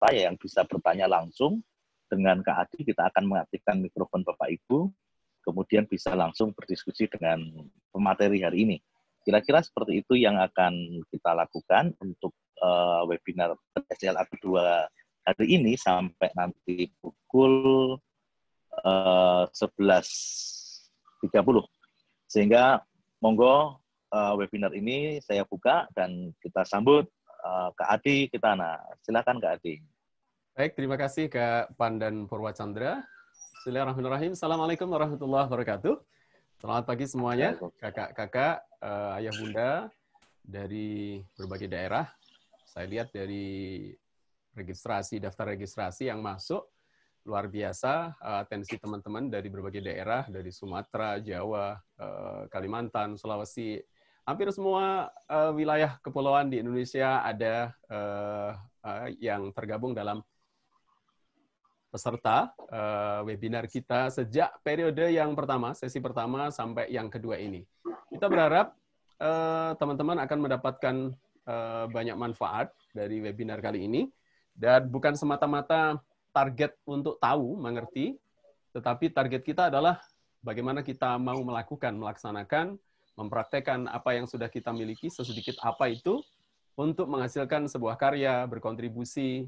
peserta yang bisa bertanya langsung dengan Kak Adi. Kita akan mengaktifkan mikrofon Bapak Ibu, kemudian bisa langsung berdiskusi dengan pemateri hari ini. Kira-kira seperti itu yang akan kita lakukan untuk webinar SLA kedua hari ini sampai nanti pukul 11.30. Sehingga monggo webinar ini saya buka dan kita sambut Kak Adi Kitana. Silakan Kak Adi. Baik, terima kasih Kak Pandan Purwacandra. Bismillahirrahmanirrahim. Assalamualaikum warahmatullahi wabarakatuh. Selamat pagi semuanya, kakak-kakak, ayah bunda dari berbagai daerah. Saya lihat dari registrasi, daftar registrasi yang masuk, luar biasa atensi teman-teman dari berbagai daerah, dari Sumatera, Jawa, Kalimantan, Sulawesi, hampir semua wilayah kepulauan di Indonesia ada yang tergabung dalam peserta webinar kita sejak periode yang pertama, sesi pertama sampai yang kedua ini. Kita berharap teman-teman akan mendapatkan banyak manfaat dari webinar kali ini, dan bukan semata-mata target untuk tahu, mengerti, tetapi target kita adalah bagaimana kita mau melaksanakan, mempraktekkan apa yang sudah kita miliki, sesedikit apa itu, untuk menghasilkan sebuah karya, berkontribusi,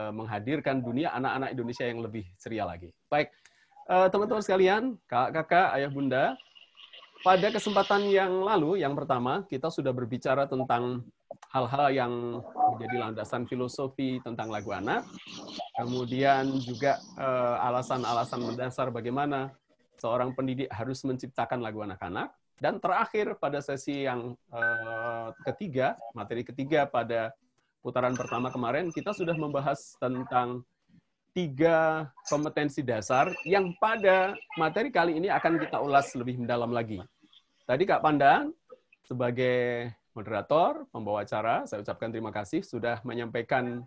menghadirkan dunia anak-anak Indonesia yang lebih ceria lagi. Baik, teman-teman sekalian, kakak-kakak, ayah bunda, pada kesempatan yang lalu, yang pertama, kita sudah berbicara tentang hal-hal yang menjadi landasan filosofi tentang lagu anak, kemudian juga alasan-alasan mendasar bagaimana seorang pendidik harus menciptakan lagu anak-anak, dan terakhir pada sesi yang ketiga, materi ketiga pada putaran pertama kemarin, kita sudah membahas tentang 3 kompetensi dasar yang pada materi kali ini akan kita ulas lebih mendalam lagi. Tadi Kak Pandan, sebagai moderator, pembawa acara, saya ucapkan terima kasih sudah menyampaikan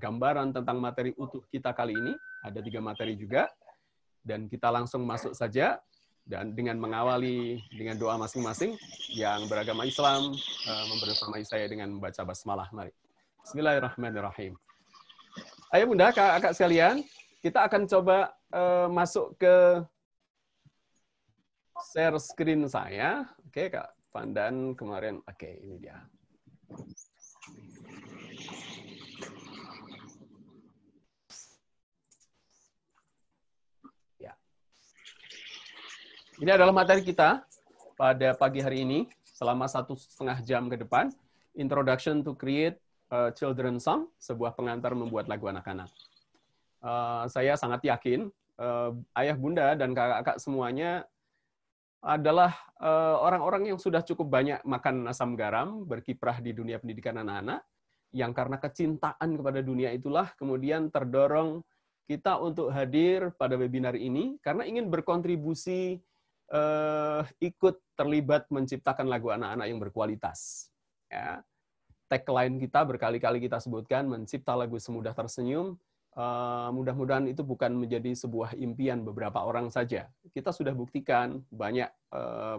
gambaran tentang materi utuh kita kali ini. Ada 3 materi juga, dan kita langsung masuk saja. Dan dengan mengawali dengan doa masing-masing yang beragama Islam, membersamai saya dengan membaca basmalah. Mari. Bismillahirrahmanirrahim. Ayo bunda, kakak sekalian, kita akan coba masuk ke share screen saya. Oke, Kak Pandan kemarin. Oke, ini dia. Ini adalah materi kita pada pagi hari ini, selama 1,5 jam ke depan. Introduction to Create Children's Song, sebuah pengantar membuat lagu anak-anak. Saya sangat yakin, ayah bunda dan kakak-kakak semuanya adalah orang-orang yang sudah cukup banyak makan asam garam, berkiprah di dunia pendidikan anak-anak, yang karena kecintaan kepada dunia itulah kemudian terdorong kita untuk hadir pada webinar ini, karena ingin berkontribusi ikut terlibat menciptakan lagu anak-anak yang berkualitas. Ya. Tagline kita berkali-kali kita sebutkan, mencipta lagu semudah tersenyum. Mudah-mudahan itu bukan menjadi sebuah impian beberapa orang saja. Kita sudah buktikan banyak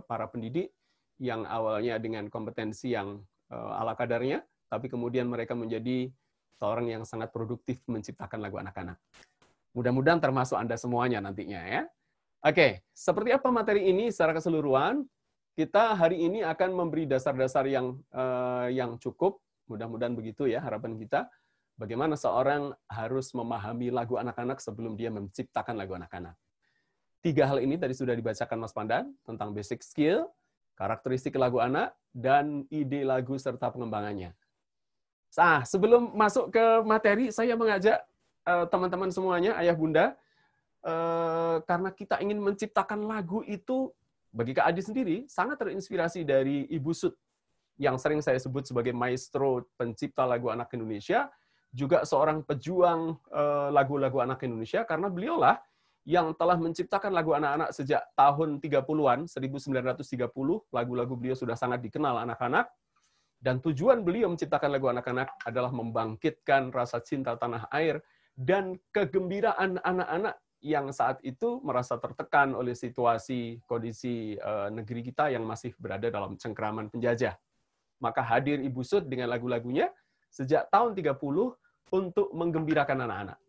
para pendidik yang awalnya dengan kompetensi yang ala kadarnya, tapi kemudian mereka menjadi seorang yang sangat produktif menciptakan lagu anak-anak. Mudah-mudahan termasuk Anda semuanya nantinya ya. Oke, seperti apa materi ini secara keseluruhan? Kita hari ini akan memberi dasar-dasar yang cukup, mudah-mudahan begitu ya harapan kita. Bagaimana seorang harus memahami lagu anak-anak sebelum dia menciptakan lagu anak-anak. 3 hal ini tadi sudah dibacakan Mas Pandan, tentang basic skill, karakteristik lagu anak, dan ide lagu serta pengembangannya. Nah, sebelum masuk ke materi, saya mengajak teman-teman semuanya, ayah bunda, karena kita ingin menciptakan lagu itu, bagi Kak Adi sendiri, sangat terinspirasi dari Ibu Sud, yang sering saya sebut sebagai maestro pencipta lagu anak Indonesia, juga seorang pejuang lagu-lagu anak Indonesia, karena beliaulah yang telah menciptakan lagu anak-anak sejak tahun 30-an, 1930, lagu-lagu beliau sudah sangat dikenal anak-anak, dan tujuan beliau menciptakan lagu anak-anak adalah membangkitkan rasa cinta tanah air dan kegembiraan anak-anak yang saat itu merasa tertekan oleh situasi, kondisi negeri kita yang masih berada dalam cengkeraman penjajah. Maka hadir Ibu Sud dengan lagu-lagunya, sejak tahun 30, untuk menggembirakan anak-anak.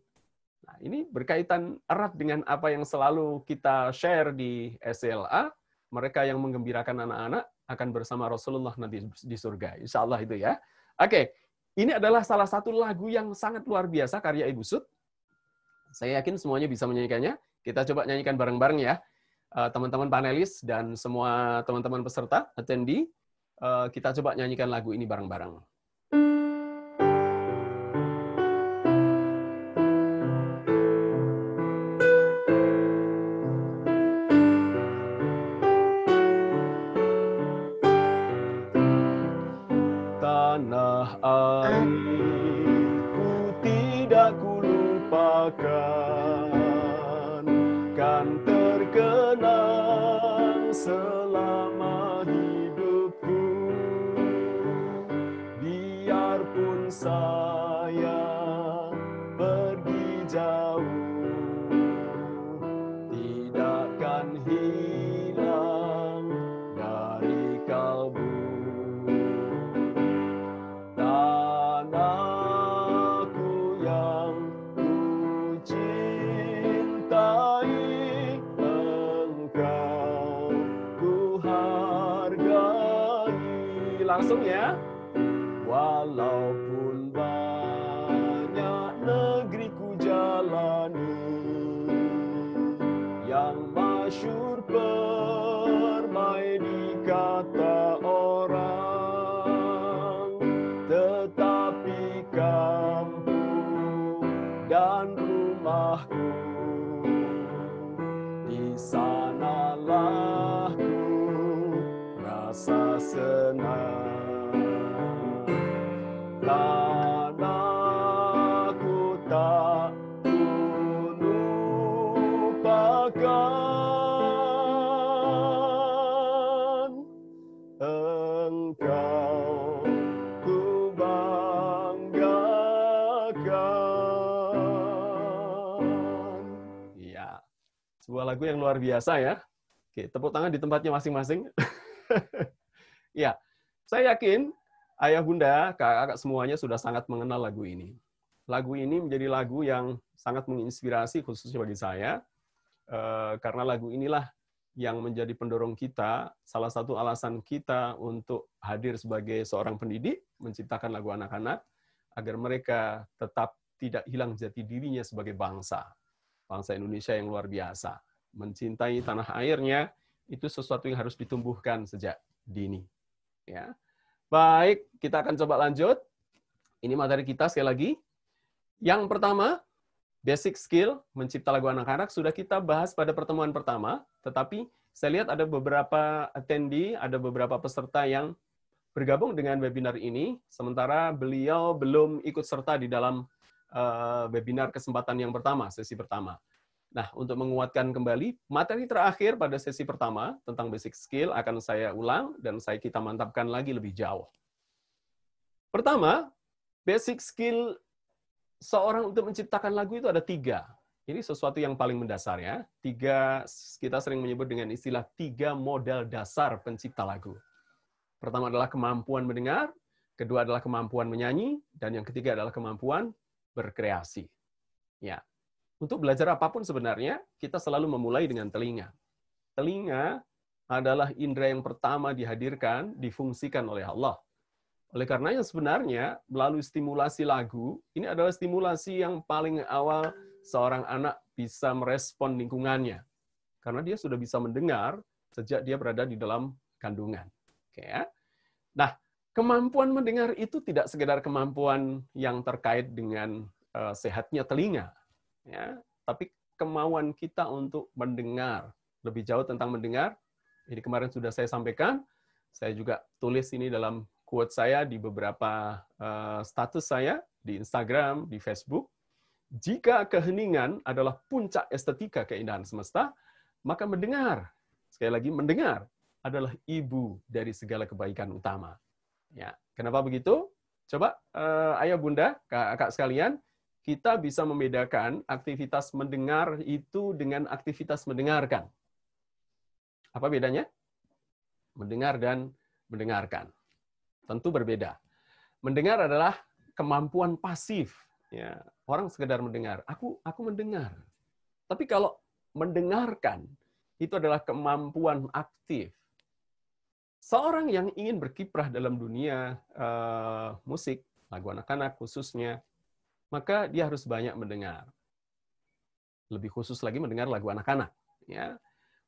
Nah, ini berkaitan erat dengan apa yang selalu kita share di SLA, mereka yang menggembirakan anak-anak akan bersama Rasulullah nanti di surga. Insya Allah itu ya. Oke, ini adalah salah satu lagu yang sangat luar biasa karya Ibu Sud. Saya yakin semuanya bisa menyanyikannya. Kita coba nyanyikan bareng-bareng ya. Teman-teman panelis dan semua teman-teman peserta, attendee, kita coba nyanyikan lagu ini bareng-bareng. Tanah airku tidak kulupakan, kan terkenang selama hidupku. Biarpun saya pergi jauh, tidakkan hilang dari kalbu. Tanahku yang ku cintai, Engkau ku hargai. Langsung ya. Walaupun banyak negeri ku jalani, yang masyhur permai di kata orang, tetapi kampung dan rumahku, di sanalah ku rasa senang. Tanahku tak kulupakan, Engkau ku banggakan. Iya, sebuah lagu yang luar biasa ya. Oke, tepuk tangan di tempatnya masing-masing. Ya, saya yakin ayah bunda, kakak-kakak semuanya sudah sangat mengenal lagu ini. Lagu ini menjadi lagu yang sangat menginspirasi khususnya bagi saya, karena lagu inilah yang menjadi pendorong kita, salah satu alasan kita untuk hadir sebagai seorang pendidik, menciptakan lagu anak-anak, agar mereka tetap tidak hilang jati dirinya sebagai bangsa. Bangsa Indonesia yang luar biasa. Mencintai tanah airnya, itu sesuatu yang harus ditumbuhkan sejak dini. Ya. Baik, kita akan coba lanjut. Ini materi kita sekali lagi. Yang pertama, basic skill mencipta lagu anak-anak sudah kita bahas pada pertemuan pertama, tetapi saya lihat ada beberapa attendee, ada beberapa peserta yang bergabung dengan webinar ini, sementara beliau belum ikut serta di dalam webinar kesempatan yang pertama, sesi pertama. Nah, untuk menguatkan kembali, materi terakhir pada sesi pertama tentang basic skill akan saya ulang dan kita mantapkan lagi lebih jauh. Pertama, basic skill seorang untuk menciptakan lagu itu ada 3. Ini sesuatu yang paling mendasar ya. 3, kita sering menyebut dengan istilah 3 modal dasar pencipta lagu. Pertama adalah kemampuan mendengar, kedua adalah kemampuan menyanyi, dan yang ketiga adalah kemampuan berkreasi. Ya. Untuk belajar apapun sebenarnya, kita selalu memulai dengan telinga. Telinga adalah indera yang pertama dihadirkan, difungsikan oleh Allah. Oleh karenanya sebenarnya, melalui stimulasi lagu, ini adalah stimulasi yang paling awal seorang anak bisa merespon lingkungannya. Karena dia sudah bisa mendengar sejak dia berada di dalam kandungan. Oke, ya. Nah, kemampuan mendengar itu tidak sekedar kemampuan yang terkait dengan sehatnya telinga. Ya, tapi kemauan kita untuk mendengar. Lebih jauh tentang mendengar, ini kemarin sudah saya sampaikan, saya juga tulis ini dalam quote saya di beberapa status saya, di Instagram, di Facebook. Jika keheningan adalah puncak estetika keindahan semesta, maka mendengar, sekali lagi mendengar, adalah ibu dari segala kebaikan utama. Ya, kenapa begitu? Coba ayah bunda, kakak sekalian, kita bisa membedakan aktivitas mendengar itu dengan aktivitas mendengarkan. Apa bedanya? Mendengar dan mendengarkan. Tentu berbeda. Mendengar adalah kemampuan pasif, Ya, orang sekedar mendengar. Aku mendengar. Tapi kalau mendengarkan itu adalah kemampuan aktif. Seorang yang ingin berkiprah dalam dunia musik, lagu anak-anak khususnya, maka dia harus banyak mendengar. Lebih khusus lagi mendengar lagu anak-anak. Ya.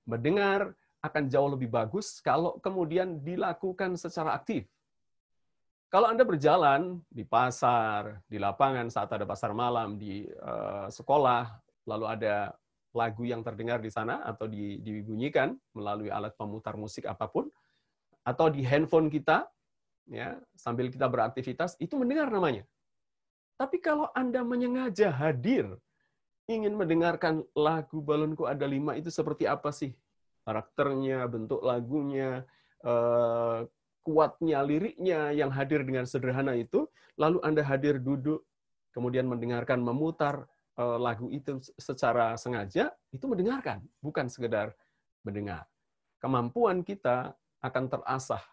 Mendengar akan jauh lebih bagus kalau kemudian dilakukan secara aktif. Kalau Anda berjalan di pasar, di lapangan saat ada pasar malam, di sekolah, lalu ada lagu yang terdengar di sana atau dibunyikan melalui alat pemutar musik apapun, atau di handphone kita, ya sambil kita beraktivitas, itu mendengar namanya. Tapi kalau Anda menyengaja hadir, ingin mendengarkan lagu Balonku Ada 5 itu seperti apa sih? Karakternya, bentuk lagunya, kuatnya liriknya yang hadir dengan sederhana itu, lalu Anda hadir duduk, kemudian mendengarkan, memutar lagu itu secara sengaja, itu mendengarkan, bukan sekedar mendengar. Kemampuan kita akan terasah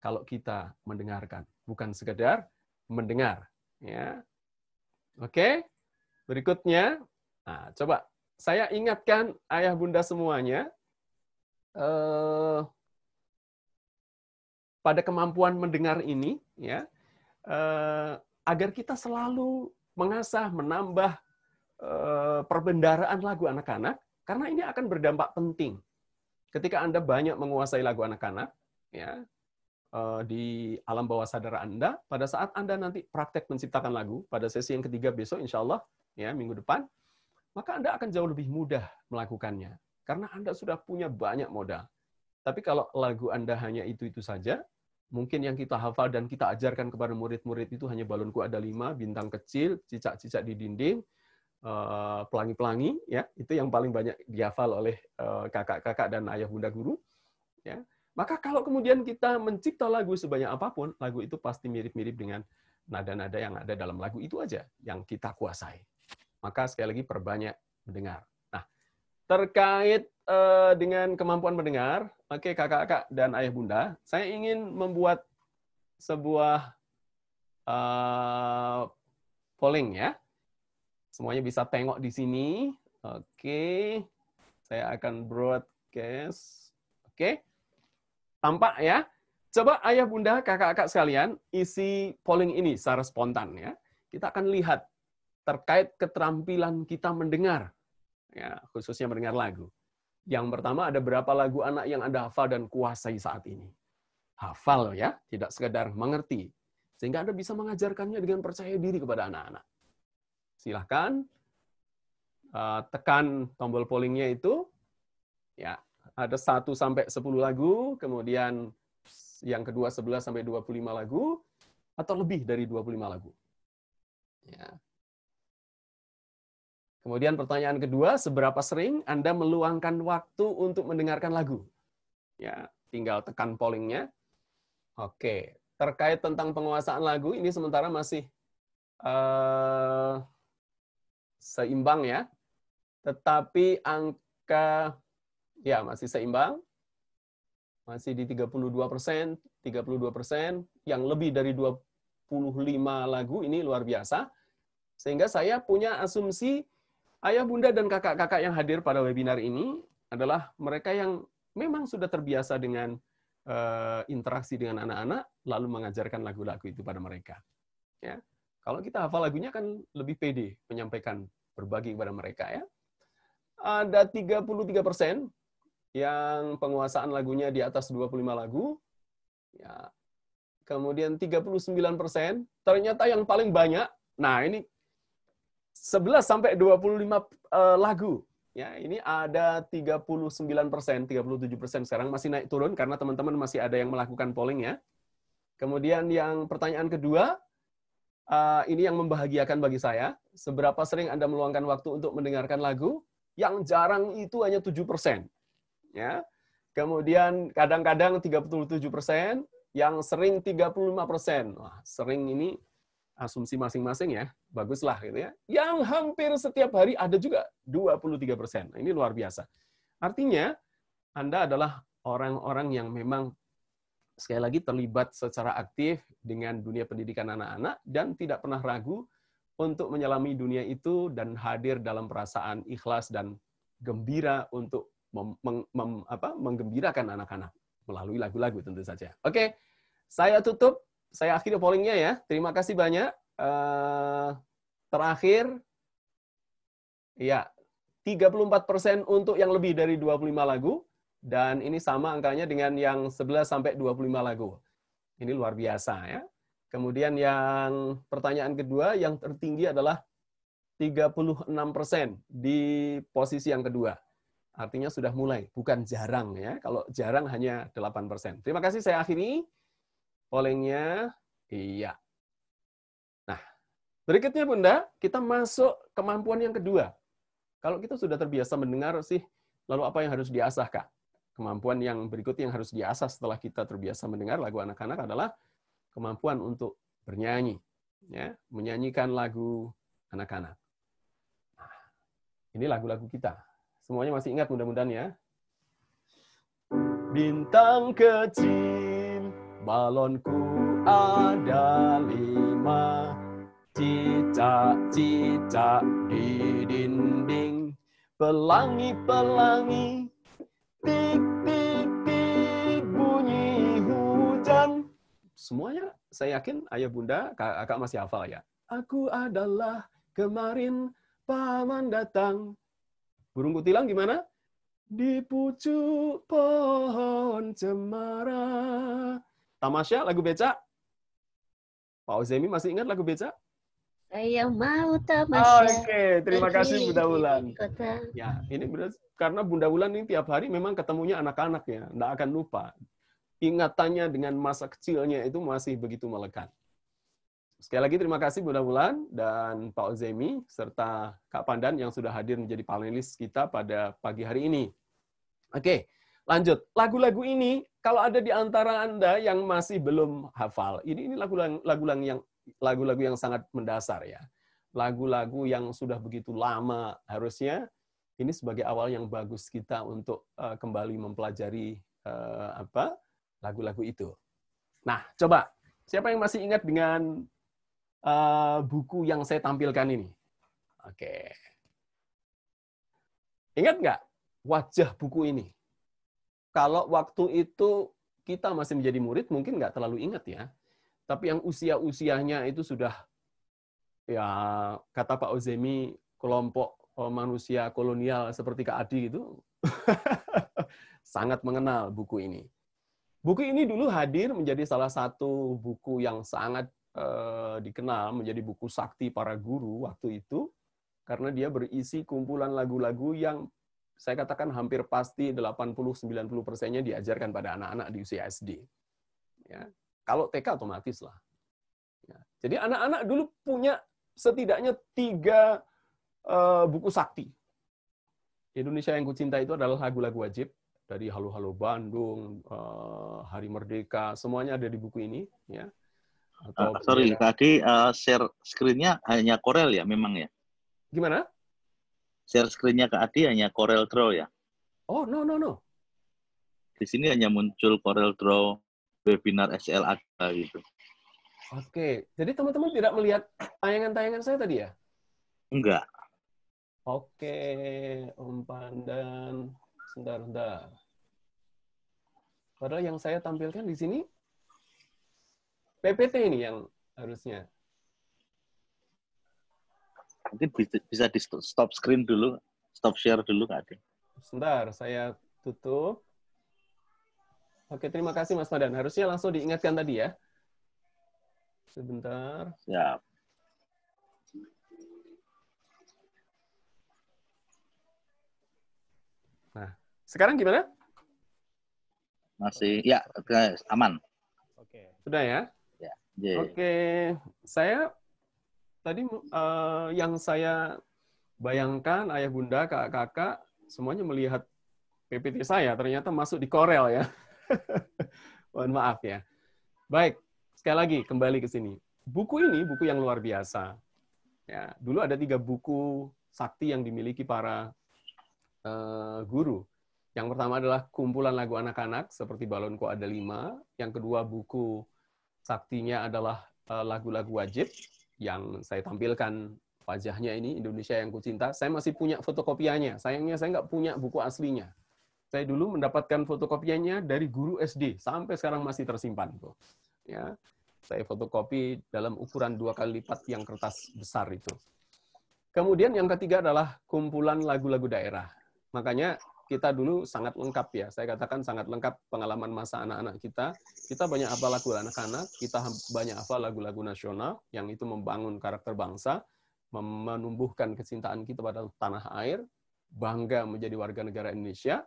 kalau kita mendengarkan, bukan sekedar mendengar. Ya. Oke, berikutnya, nah, coba saya ingatkan ayah bunda semuanya, pada kemampuan mendengar ini, ya, agar kita selalu mengasah, menambah perbendaharaan lagu anak-anak, karena ini akan berdampak penting. Ketika Anda banyak menguasai lagu anak-anak, ya, di alam bawah sadar Anda, pada saat Anda nanti praktek menciptakan lagu, pada sesi yang ketiga besok, insya Allah, ya, minggu depan, maka Anda akan jauh lebih mudah melakukannya. Karena Anda sudah punya banyak modal. Tapi kalau lagu Anda hanya itu-itu saja, mungkin yang kita hafal dan kita ajarkan kepada murid-murid itu hanya Balonku Ada 5, bintang kecil, cicak-cicak di dinding, pelangi-pelangi, ya, itu yang paling banyak dihafal oleh kakak-kakak dan ayah bunda guru. Ya. Maka kalau kemudian kita mencipta lagu sebanyak apapun, lagu itu pasti mirip-mirip dengan nada-nada yang ada dalam lagu itu aja yang kita kuasai. Maka sekali lagi perbanyak mendengar. Nah, terkait dengan kemampuan mendengar, oke kakak-kakak dan ayah bunda, saya ingin membuat sebuah polling ya. Semuanya bisa tengok di sini. Oke, saya akan broadcast. Oke, tampak ya. Coba ayah bunda, kakak-kakak sekalian, isi polling ini secara spontan ya. Kita akan lihat terkait keterampilan kita mendengar, ya, khususnya mendengar lagu. Yang pertama, ada berapa lagu anak yang Anda hafal dan kuasai saat ini? Hafal ya, tidak sekedar mengerti. Sehingga Anda bisa mengajarkannya dengan percaya diri kepada anak-anak. Silahkan tekan tombol pollingnya itu, ya, ada 1 sampai 10 lagu, kemudian yang kedua 11 sampai 25 lagu, atau lebih dari 25 lagu. Ya. Kemudian pertanyaan kedua, seberapa sering Anda meluangkan waktu untuk mendengarkan lagu? Ya, tinggal tekan pollingnya. Oke, terkait tentang penguasaan lagu, ini sementara masih seimbang ya. Tetapi angka ya masih seimbang. Masih di 32%, 32%, yang lebih dari 25 lagu, ini luar biasa. Sehingga saya punya asumsi ayah bunda dan kakak-kakak yang hadir pada webinar ini adalah mereka yang memang sudah terbiasa dengan interaksi dengan anak-anak, lalu mengajarkan lagu-lagu itu pada mereka. Ya. Kalau kita hafal lagunya kan lebih pede menyampaikan, berbagi kepada mereka ya. Ada 33% yang penguasaan lagunya di atas 25 lagu. Ya. Kemudian 39%, ternyata yang paling banyak, nah ini 11 sampai 25 lagu. Ya, ini ada 39%, 37% sekarang masih naik turun karena teman-teman masih ada yang melakukan polling ya. Kemudian yang pertanyaan kedua, ini yang membahagiakan bagi saya. Seberapa sering Anda meluangkan waktu untuk mendengarkan lagu? Yang jarang itu hanya 7%. Ya. Kemudian kadang-kadang 37%, yang sering 35%. Wah, sering ini asumsi masing-masing ya, baguslah gitu ya. Yang hampir setiap hari ada juga 23%. Ini luar biasa. Artinya, Anda adalah orang-orang yang memang sekali lagi terlibat secara aktif dengan dunia pendidikan anak-anak dan tidak pernah ragu untuk menyelami dunia itu dan hadir dalam perasaan ikhlas dan gembira untuk menggembirakan anak-anak melalui lagu-lagu tentu saja. Oke, saya tutup, saya akhiri pollingnya ya. Terima kasih banyak. Terakhir, ya 34% untuk yang lebih dari 25 lagu, dan ini sama angkanya dengan yang 11 sampai 25 lagu. Ini luar biasa ya. Kemudian yang pertanyaan kedua, yang tertinggi adalah 36% di posisi yang kedua. Artinya sudah mulai, bukan jarang ya. Kalau jarang hanya 8%. Terima kasih, saya akhiri pollingnya. Iya. Nah, berikutnya Bunda, kita masuk kemampuan yang kedua. Kalau kita sudah terbiasa mendengar sih, lalu apa yang harus diasah, Kak? Kemampuan yang berikutnya yang harus diasah setelah kita terbiasa mendengar lagu anak-anak adalah kemampuan untuk bernyanyi, ya, menyanyikan lagu anak-anak. Nah, ini lagu-lagu kita. Semuanya masih ingat mudah-mudahan ya. Bintang kecil, balonku ada 5, cicak-cicak di dinding, pelangi-pelangi, tik-tik-tik, bunyi hujan. Semuanya saya yakin ayah bunda, kakak masih hafal ya. Aku adalah kemarin paman datang. Burung kutilang gimana? Di pucuk pohon cemara. Tamasya, lagu becak? Pak Ozemi masih ingat lagu becak? Saya mau tamasya. Oke, terima kasih Bunda Wulan. Kota. Ya, ini benar karena Bunda Wulan ini tiap hari memang ketemunya anak-anak ya, nggak akan lupa. Ingatannya dengan masa kecilnya itu masih begitu melekat. Sekali lagi terima kasih Bunda Wulan dan Pak Ozemi serta Kak Pandan yang sudah hadir menjadi panelis kita pada pagi hari ini. Oke, lanjut. Lagu-lagu ini kalau ada di antara Anda yang masih belum hafal, ini lagu-lagu yang sangat mendasar ya. Lagu-lagu yang sudah begitu lama, harusnya ini sebagai awal yang bagus kita untuk kembali mempelajari lagu-lagu itu. Nah, coba siapa yang masih ingat dengan buku yang saya tampilkan ini? Oke. Ingat nggak wajah buku ini? Kalau waktu itu kita masih menjadi murid, mungkin nggak terlalu ingat ya. Tapi yang usia-usianya itu sudah, ya kata Pak Ozemi, kelompok manusia kolonial seperti Kak Adi itu, sangat mengenal buku ini. Buku ini dulu hadir menjadi salah satu buku yang sangat dikenal, menjadi buku sakti para guru waktu itu, karena dia berisi kumpulan lagu-lagu yang saya katakan hampir pasti 80-90%-nya diajarkan pada anak-anak di usia SD. Ya. Kalau TK otomatis lah. Ya. Jadi anak-anak dulu punya setidaknya 3 buku sakti. Indonesia yang Kucinta itu adalah lagu-lagu wajib. Dari Halo Halo Bandung, Hari Merdeka, semuanya ada di buku ini. Ya. Atau sorry, tadi share screen-nya hanya Corel ya, memang ya? Gimana? Share screen-nya ke Adi hanya Corel Draw ya? Oh, no. Di sini hanya muncul Corel Draw webinar SLAga gitu. Oke, jadi teman-teman tidak melihat tayangan-tayangan saya tadi ya? Enggak. Oke, Om Pandan. Sebentar. Padahal yang saya tampilkan di sini, PPT ini yang harusnya. Mungkin bisa di stop screen dulu, stop share dulu Kak Adi. Sebentar, saya tutup. Oke, terima kasih Mas Pandan. Harusnya langsung diingatkan tadi ya. Sebentar. Siap. Nah, sekarang gimana? Masih, ya, aman. Oke. Sudah ya? Ya. Yeah. Oke, saya tadi yang saya bayangkan ayah bunda, kakak-kakak semuanya melihat PPT saya ternyata masuk di Corel ya. Mohon maaf ya. Baik, sekali lagi kembali ke sini. Buku ini buku yang luar biasa. Ya, dulu ada 3 buku sakti yang dimiliki para guru. Yang pertama adalah kumpulan lagu anak-anak seperti Balonku Ada 5. Yang kedua buku saktinya adalah lagu-lagu wajib. yang saya tampilkan wajahnya ini, Indonesia yang Kucinta. Saya masih punya fotokopiannya. Sayangnya saya nggak punya buku aslinya. Saya dulu mendapatkan fotokopiannya dari guru SD, sampai sekarang masih tersimpan. Ya, saya fotokopi dalam ukuran 2 kali lipat yang kertas besar itu. Kemudian yang ketiga adalah kumpulan lagu-lagu daerah. Makanya kita dulu sangat lengkap ya. Saya katakan sangat lengkap pengalaman masa anak-anak kita. Kita banyak hafal lagu anak-anak, kita banyak hafal lagu-lagu nasional yang itu membangun karakter bangsa, menumbuhkan kecintaan kita pada tanah air, bangga menjadi warga negara Indonesia.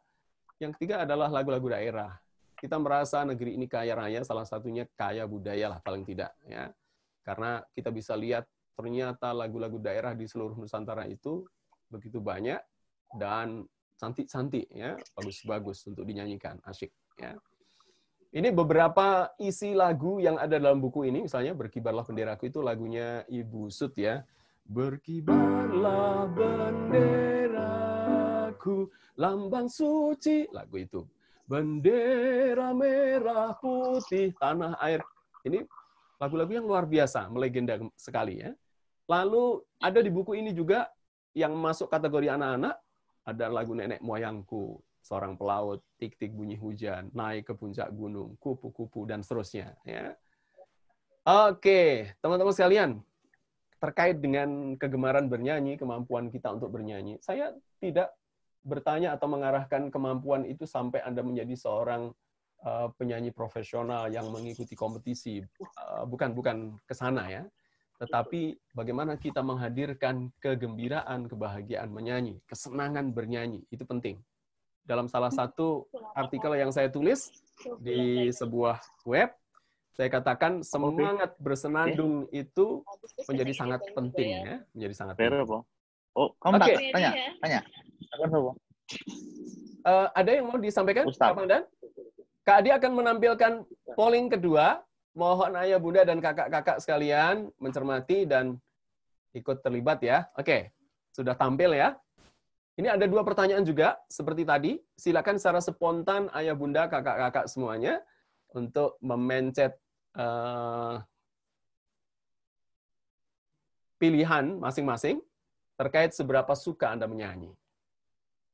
Yang ketiga adalah lagu-lagu daerah. Kita merasa negeri ini kaya raya, salah satunya kaya budaya lah paling tidak ya. Karena kita bisa lihat ternyata lagu-lagu daerah di seluruh Nusantara itu begitu banyak dan cantik-cantik ya, bagus-bagus untuk dinyanyikan, asyik ya. Ini beberapa isi lagu yang ada dalam buku ini, misalnya Berkibarlah Benderaku itu lagunya Ibu Sud ya. Berkibarlah benderaku, lambang suci, lagu itu. Bendera merah putih tanah air. Ini lagu-lagu yang luar biasa, melegenda sekali ya. Lalu ada di buku ini juga yang masuk kategori anak-anak, ada lagu Nenek Moyangku, Seorang Pelaut, Tik-tik bunyi hujan, Naik ke puncak gunung, Kupu-kupu, dan seterusnya. Ya. Oke, teman-teman sekalian, terkait dengan kegemaran bernyanyi, kemampuan kita untuk bernyanyi, saya tidak bertanya atau mengarahkan kemampuan itu sampai Anda menjadi seorang penyanyi profesional yang mengikuti kompetisi. Bukan ke sana ya. Tetapi bagaimana kita menghadirkan kegembiraan, kebahagiaan menyanyi, kesenangan bernyanyi, itu penting. Dalam salah satu artikel yang saya tulis di sebuah web, saya katakan semangat bersenandung itu menjadi sangat penting ya, menjadi sangat penting. Oh, kamu Oke. Tanya. Ada yang mau disampaikan, Ustaz. Pak Pangdan? Kak Adi akan menampilkan polling kedua. Mohon ayah, bunda, dan kakak-kakak sekalian mencermati dan ikut terlibat ya. Oke, sudah tampil ya. Ini ada 2 pertanyaan juga, seperti tadi. Silakan secara spontan ayah, bunda, kakak-kakak semuanya untuk memencet pilihan masing-masing terkait seberapa suka Anda menyanyi.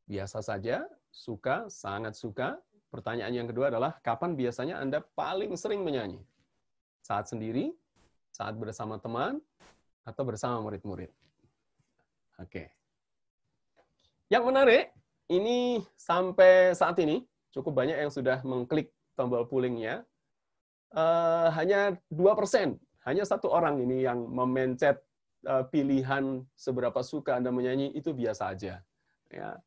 Biasa saja, suka, sangat suka. Pertanyaan yang kedua adalah, kapan biasanya Anda paling sering menyanyi? Saat sendiri, saat bersama teman, atau bersama murid-murid. Oke. Yang menarik, ini sampai saat ini, cukup banyak yang sudah mengklik tombol polling-nya. Hanya 2%, hanya 1 orang ini yang memencet pilihan seberapa suka Anda menyanyi, itu biasa aja. Ya.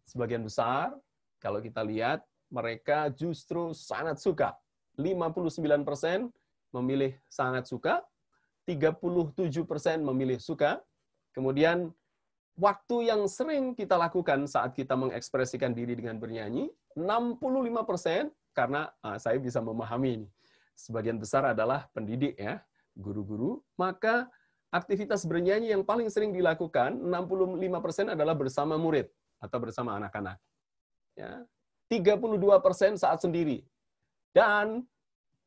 Sebagian besar, kalau kita lihat, mereka justru sangat suka. 59% memilih sangat suka, 37% memilih suka. Kemudian waktu yang sering kita lakukan saat kita mengekspresikan diri dengan bernyanyi, 65%, karena saya bisa memahami ini. Sebagian besar adalah pendidik ya, guru-guru, maka aktivitas bernyanyi yang paling sering dilakukan, 65% adalah bersama murid atau bersama anak-anak. Ya. 32% saat sendiri. Dan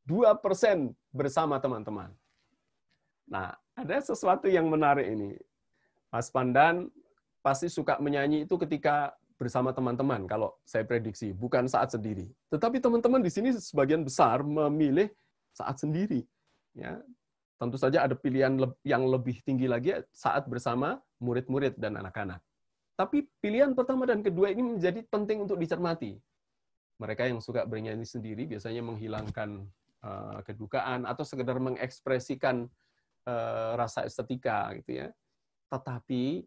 2% bersama teman-teman. Nah, ada sesuatu yang menarik ini. Mas Pandan pasti suka menyanyi itu ketika bersama teman-teman, kalau saya prediksi, bukan saat sendiri. Tetapi teman-teman di sini sebagian besar memilih saat sendiri. Ya, tentu saja ada pilihan yang lebih tinggi lagi saat bersama murid-murid dan anak-anak. Tapi pilihan pertama dan kedua ini menjadi penting untuk dicermati. Mereka yang suka bernyanyi sendiri biasanya menghilangkan kedukaan atau sekedar mengekspresikan rasa estetika gitu ya. Tetapi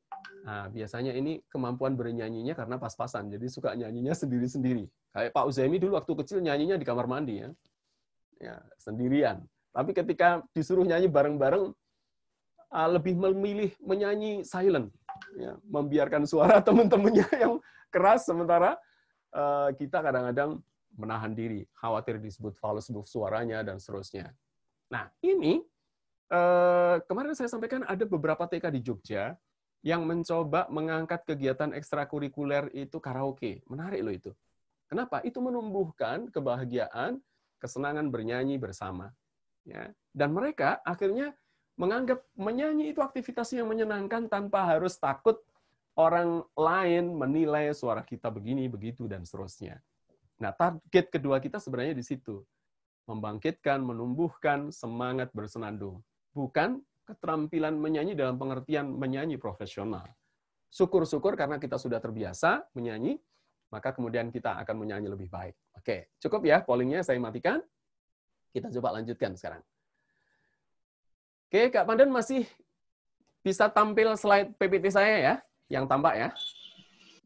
biasanya ini kemampuan bernyanyinya karena pas-pasan, jadi suka nyanyinya sendiri-sendiri. Kayak Pak Uzaimi dulu waktu kecil nyanyinya di kamar mandi ya sendirian. Tapi ketika disuruh nyanyi bareng-bareng, lebih memilih menyanyi silent, ya, membiarkan suara teman-temannya yang keras, sementara kita kadang-kadang menahan diri, khawatir disebut fals suaranya dan seterusnya. Nah ini kemarin saya sampaikan ada beberapa TK di Jogja yang mencoba mengangkat kegiatan ekstrakurikuler itu karaoke. Menarik loh itu. Kenapa? Itu menumbuhkan kebahagiaan, kesenangan bernyanyi bersama. Ya. Dan mereka akhirnya menganggap menyanyi itu aktivitas yang menyenangkan tanpa harus takut orang lain menilai suara kita begini, begitu, dan seterusnya. Nah, target kedua kita sebenarnya di situ. Membangkitkan, menumbuhkan semangat bersenandung. Bukan keterampilan menyanyi dalam pengertian menyanyi profesional. Syukur-syukur karena kita sudah terbiasa menyanyi, maka kemudian kita akan menyanyi lebih baik. Oke, cukup ya pollingnya, saya matikan. Kita coba lanjutkan sekarang. Oke, Kak Pandan masih bisa tampil slide PPT saya ya, yang tampak ya?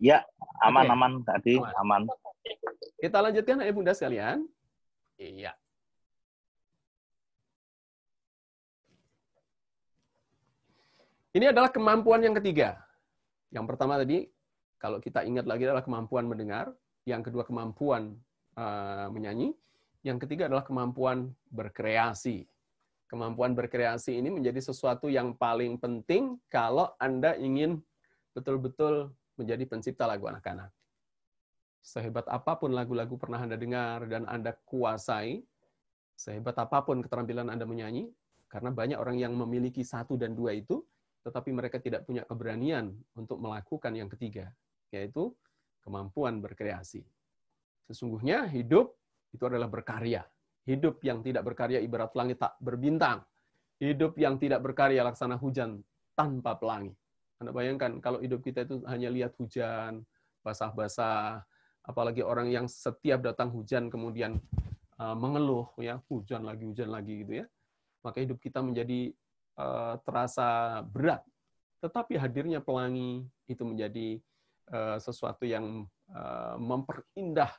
Ya, aman-aman tadi, aman. Kita lanjutkan, Ayah Bunda sekalian. Iya. Ini adalah kemampuan yang ketiga. Yang pertama tadi, kalau kita ingat lagi adalah kemampuan mendengar. Yang kedua kemampuan menyanyi. Yang ketiga adalah kemampuan berkreasi. Kemampuan berkreasi ini menjadi sesuatu yang paling penting kalau Anda ingin betul-betul menjadi pencipta lagu anak-anak. Sehebat apapun lagu-lagu pernah Anda dengar dan Anda kuasai, sehebat apapun keterampilan Anda menyanyi, karena banyak orang yang memiliki 1 dan 2 itu, tetapi mereka tidak punya keberanian untuk melakukan yang ketiga, yaitu kemampuan berkreasi. Sesungguhnya hidup itu adalah berkarya. Hidup yang tidak berkarya ibarat langit tak berbintang. Hidup yang tidak berkarya laksana hujan tanpa pelangi. Anda bayangkan kalau hidup kita itu hanya lihat hujan, basah-basah, apalagi orang yang setiap datang hujan kemudian mengeluh, ya hujan lagi gitu ya. Maka hidup kita menjadi terasa berat. Tetapi hadirnya pelangi itu menjadi sesuatu yang memperindah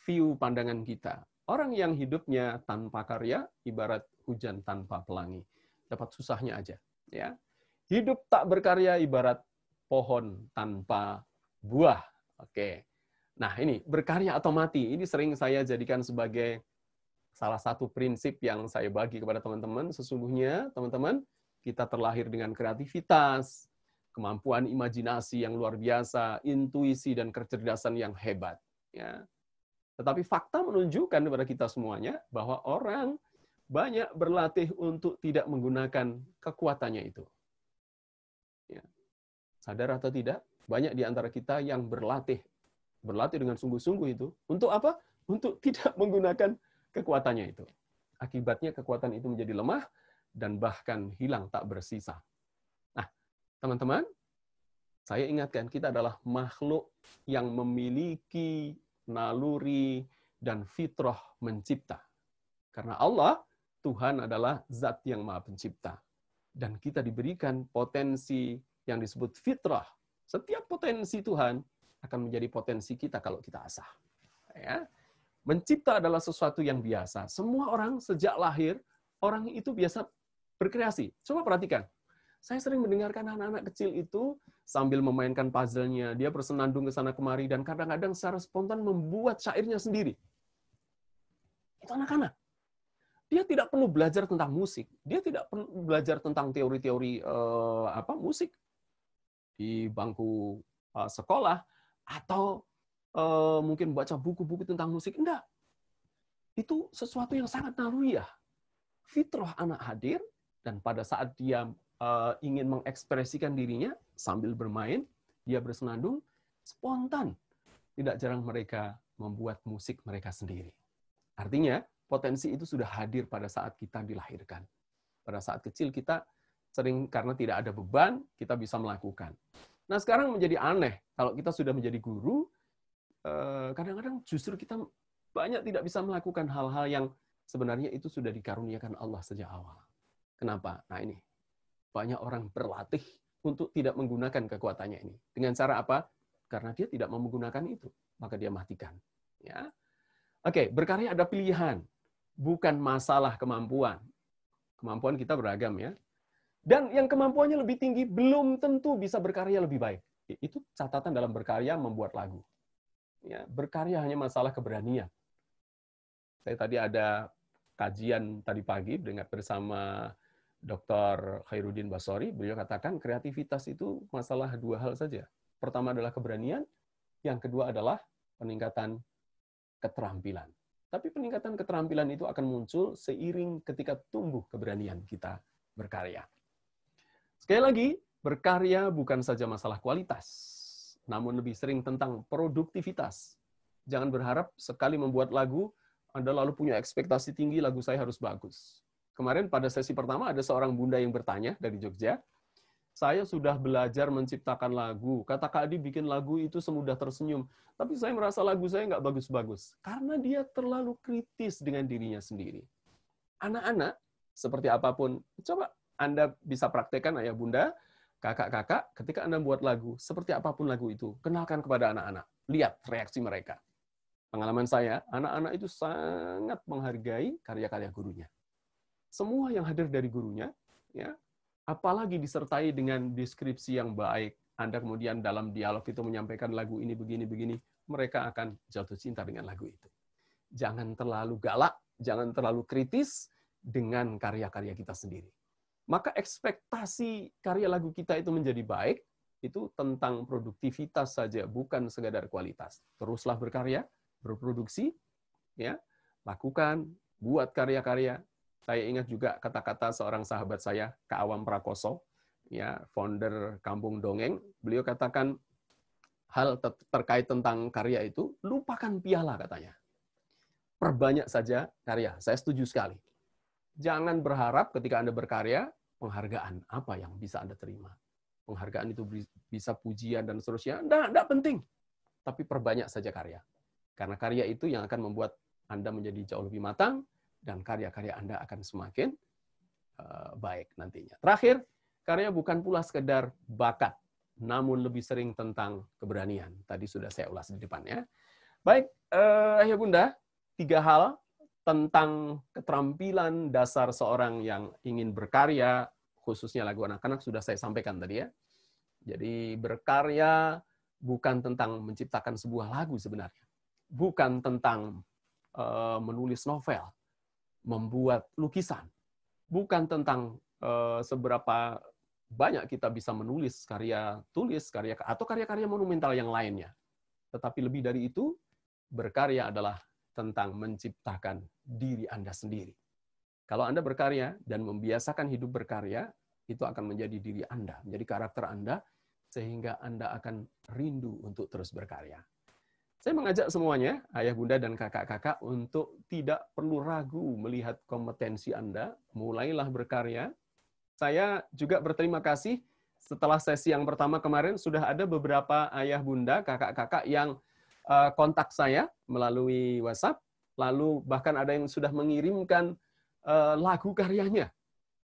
view pandangan kita. Orang yang hidupnya tanpa karya, ibarat hujan tanpa pelangi. Dapat susahnya aja. Ya. Hidup tak berkarya, ibarat pohon tanpa buah. Oke. Nah ini, berkarya atau mati. Ini sering saya jadikan sebagai salah satu prinsip yang saya bagi kepada teman-teman. Sesungguhnya, teman-teman, kita terlahir dengan kreativitas, kemampuan imajinasi yang luar biasa, intuisi dan kecerdasan yang hebat. Ya. Tetapi fakta menunjukkan kepada kita semuanya bahwa orang banyak berlatih untuk tidak menggunakan kekuatannya itu. Ya. Sadar atau tidak, banyak di antara kita yang berlatih dengan sungguh-sungguh itu. Untuk apa? Untuk tidak menggunakan kekuatannya itu. Akibatnya kekuatan itu menjadi lemah dan bahkan hilang tak bersisa. Nah, teman-teman, saya ingatkan kita adalah makhluk yang memiliki naluri dan fitrah mencipta. Karena Allah, Tuhan adalah zat yang maha pencipta. Dan kita diberikan potensi yang disebut fitrah. Setiap potensi Tuhan akan menjadi potensi kita kalau kita asah. Ya. Mencipta adalah sesuatu yang biasa. Semua orang sejak lahir, orang itu biasa berkreasi. Coba perhatikan. Saya sering mendengarkan anak-anak kecil itu sambil memainkan puzzle-nya, dia bersenandung ke sana kemari, dan kadang-kadang secara spontan membuat syairnya sendiri. Itu anak-anak. Dia tidak perlu belajar tentang musik. Dia tidak perlu belajar tentang teori-teori musik di bangku sekolah, atau mungkin baca buku-buku tentang musik. Enggak. Itu sesuatu yang sangat naluriah. Fitrah anak hadir, dan pada saat dia ingin mengekspresikan dirinya sambil bermain, dia bersenandung, spontan. Tidak jarang mereka membuat musik mereka sendiri. Artinya, potensi itu sudah hadir pada saat kita dilahirkan. Pada saat kecil kita sering karena tidak ada beban, kita bisa melakukan. Nah, sekarang menjadi aneh. Kalau kita sudah menjadi guru, kadang-kadang justru kita banyak tidak bisa melakukan hal-hal yang sebenarnya itu sudah dikaruniakan Allah sejak awal. Kenapa? Nah ini, banyak orang berlatih untuk tidak menggunakan kekuatannya ini. Dengan cara apa? Karena dia tidak mau menggunakan itu, maka dia matikan. Ya. Oke, berkarya ada pilihan, bukan masalah kemampuan. Kemampuan kita beragam ya. Dan yang kemampuannya lebih tinggi belum tentu bisa berkarya lebih baik. Itu catatan dalam berkarya membuat lagu. Ya, berkarya hanya masalah keberanian. Saya tadi ada kajian tadi pagi dengan bersama Dr. Khairuddin Basori, beliau katakan kreativitas itu masalah 2 hal saja. Pertama adalah keberanian, yang kedua adalah peningkatan keterampilan. Tapi peningkatan keterampilan itu akan muncul seiring ketika tumbuh keberanian kita berkarya. Sekali lagi, berkarya bukan saja masalah kualitas, namun lebih sering tentang produktivitas. Jangan berharap sekali membuat lagu, Anda lalu punya ekspektasi tinggi, lagu saya harus bagus. Kemarin pada sesi pertama ada seorang bunda yang bertanya dari Jogja, saya sudah belajar menciptakan lagu. Kata Kak Adi bikin lagu itu semudah tersenyum. Tapi saya merasa lagu saya nggak bagus-bagus. Karena dia terlalu kritis dengan dirinya sendiri. Anak-anak, seperti apapun, coba Anda bisa praktekkan ayah bunda, kakak-kakak, ketika Anda buat lagu, seperti apapun lagu itu, kenalkan kepada anak-anak. Lihat reaksi mereka. Pengalaman saya, anak-anak itu sangat menghargai karya-karya gurunya. Semua yang hadir dari gurunya, ya, apalagi disertai dengan deskripsi yang baik, Anda kemudian dalam dialog itu menyampaikan lagu ini begini-begini, mereka akan jatuh cinta dengan lagu itu. Jangan terlalu galak, jangan terlalu kritis dengan karya-karya kita sendiri. Maka ekspektasi karya lagu kita itu menjadi baik, itu tentang produktivitas saja, bukan sekadar kualitas. Teruslah berkarya, berproduksi, ya, lakukan, buat karya-karya. Saya ingat juga kata-kata seorang sahabat saya, Kak Awam Prakoso, ya, founder Kampung Dongeng. Beliau katakan hal terkait tentang karya itu, lupakan piala katanya. Perbanyak saja karya. Saya setuju sekali. Jangan berharap ketika Anda berkarya, penghargaan apa yang bisa Anda terima. Penghargaan itu bisa pujian dan seterusnya. Tidak penting. Tapi perbanyak saja karya. Karena karya itu yang akan membuat Anda menjadi jauh lebih matang, dan karya-karya Anda akan semakin baik nantinya. Terakhir, karya bukan pula sekedar bakat, namun lebih sering tentang keberanian. Tadi sudah saya ulas di depannya. Baik, Ayah Bunda, 3 hal tentang keterampilan dasar seorang yang ingin berkarya, khususnya lagu anak-anak sudah saya sampaikan tadi ya. Jadi berkarya bukan tentang menciptakan sebuah lagu sebenarnya. Bukan tentang menulis novel, membuat lukisan. Bukan tentang seberapa banyak kita bisa menulis karya tulis, karya atau karya-karya monumental yang lainnya. Tetapi lebih dari itu, berkarya adalah tentang menciptakan diri Anda sendiri. Kalau Anda berkarya dan membiasakan hidup berkarya, itu akan menjadi diri Anda, menjadi karakter Anda, sehingga Anda akan rindu untuk terus berkarya. Saya mengajak semuanya, ayah bunda dan kakak-kakak, untuk tidak perlu ragu melihat kompetensi Anda, mulailah berkarya. Saya juga berterima kasih, setelah sesi yang pertama kemarin, sudah ada beberapa ayah bunda, kakak-kakak yang kontak saya melalui WhatsApp, lalu bahkan ada yang sudah mengirimkan lagu karyanya.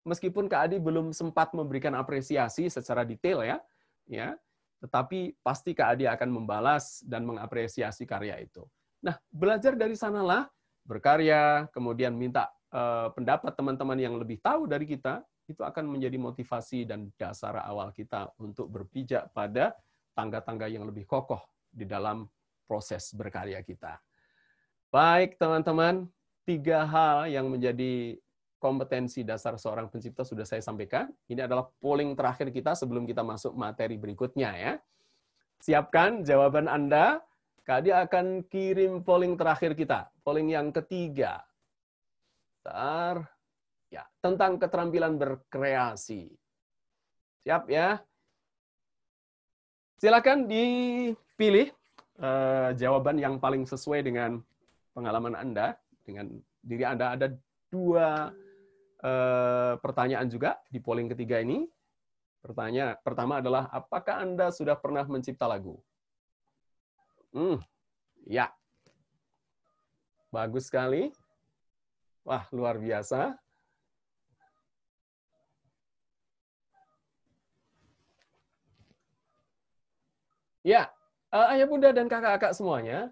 Meskipun Kak Adi belum sempat memberikan apresiasi secara detail ya, tetapi pasti Kak Adi akan membalas dan mengapresiasi karya itu. Nah, belajar dari sanalah, berkarya, kemudian minta pendapat teman-teman yang lebih tahu dari kita, itu akan menjadi motivasi dan dasar awal kita untuk berpijak pada tangga-tangga yang lebih kokoh di dalam proses berkarya kita. Baik, teman-teman, 3 hal yang menjadi kompetensi dasar seorang pencipta sudah saya sampaikan. Ini adalah polling terakhir kita sebelum kita masuk materi berikutnya ya. Siapkan jawaban Anda. Kak Adi akan kirim polling terakhir kita. Polling yang ketiga. Bentar. Ya, tentang keterampilan berkreasi. Siap ya? Silakan dipilih jawaban yang paling sesuai dengan pengalaman Anda, dengan diri Anda. Ada 2 pertanyaan juga di polling ketiga ini. Pertanyaan pertama adalah, apakah Anda sudah pernah mencipta lagu? Ya. Bagus sekali. Wah, luar biasa. Ya, ayah bunda dan kakak-kakak semuanya,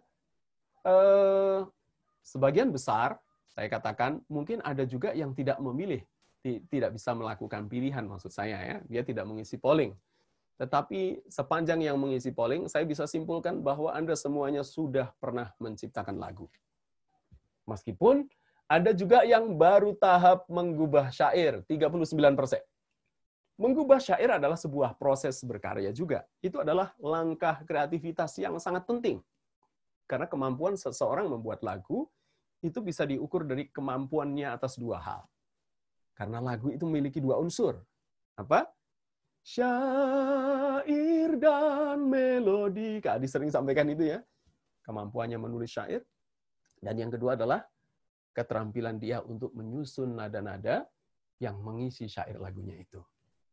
sebagian besar, saya katakan, mungkin ada juga yang tidak memilih, tidak bisa melakukan pilihan maksud saya ya, dia tidak mengisi polling. Tetapi sepanjang yang mengisi polling, saya bisa simpulkan bahwa Anda semuanya sudah pernah menciptakan lagu. Meskipun ada juga yang baru tahap menggubah syair, 39%. Mengubah syair adalah sebuah proses berkarya juga. Itu adalah langkah kreativitas yang sangat penting. Karena kemampuan seseorang membuat lagu, itu bisa diukur dari kemampuannya atas 2 hal. Karena lagu itu memiliki dua unsur. Apa? Syair dan melodi. Kak Adi sering sampaikan itu ya. Kemampuannya menulis syair. Dan yang kedua adalah keterampilan dia untuk menyusun nada-nada yang mengisi syair lagunya itu.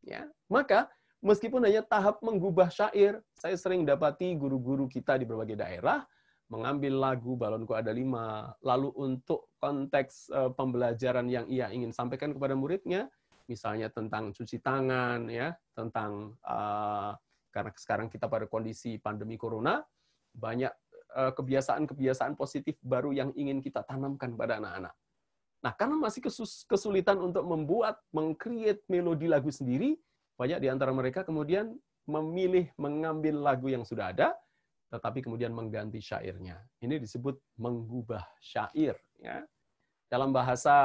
Ya, maka meskipun hanya tahap menggubah syair, saya sering dapati guru-guru kita di berbagai daerah mengambil lagu Balonku Ada 5, lalu untuk konteks pembelajaran yang ia ingin sampaikan kepada muridnya, misalnya tentang cuci tangan, ya, tentang karena sekarang kita pada kondisi pandemi corona, banyak kebiasaan-kebiasaan positif baru yang ingin kita tanamkan pada anak-anak. Nah, karena masih kesulitan untuk meng-create melodi lagu sendiri, banyak di antara mereka kemudian memilih mengambil lagu yang sudah ada, tetapi kemudian mengganti syairnya. Ini disebut menggubah syair. Ya. Dalam bahasa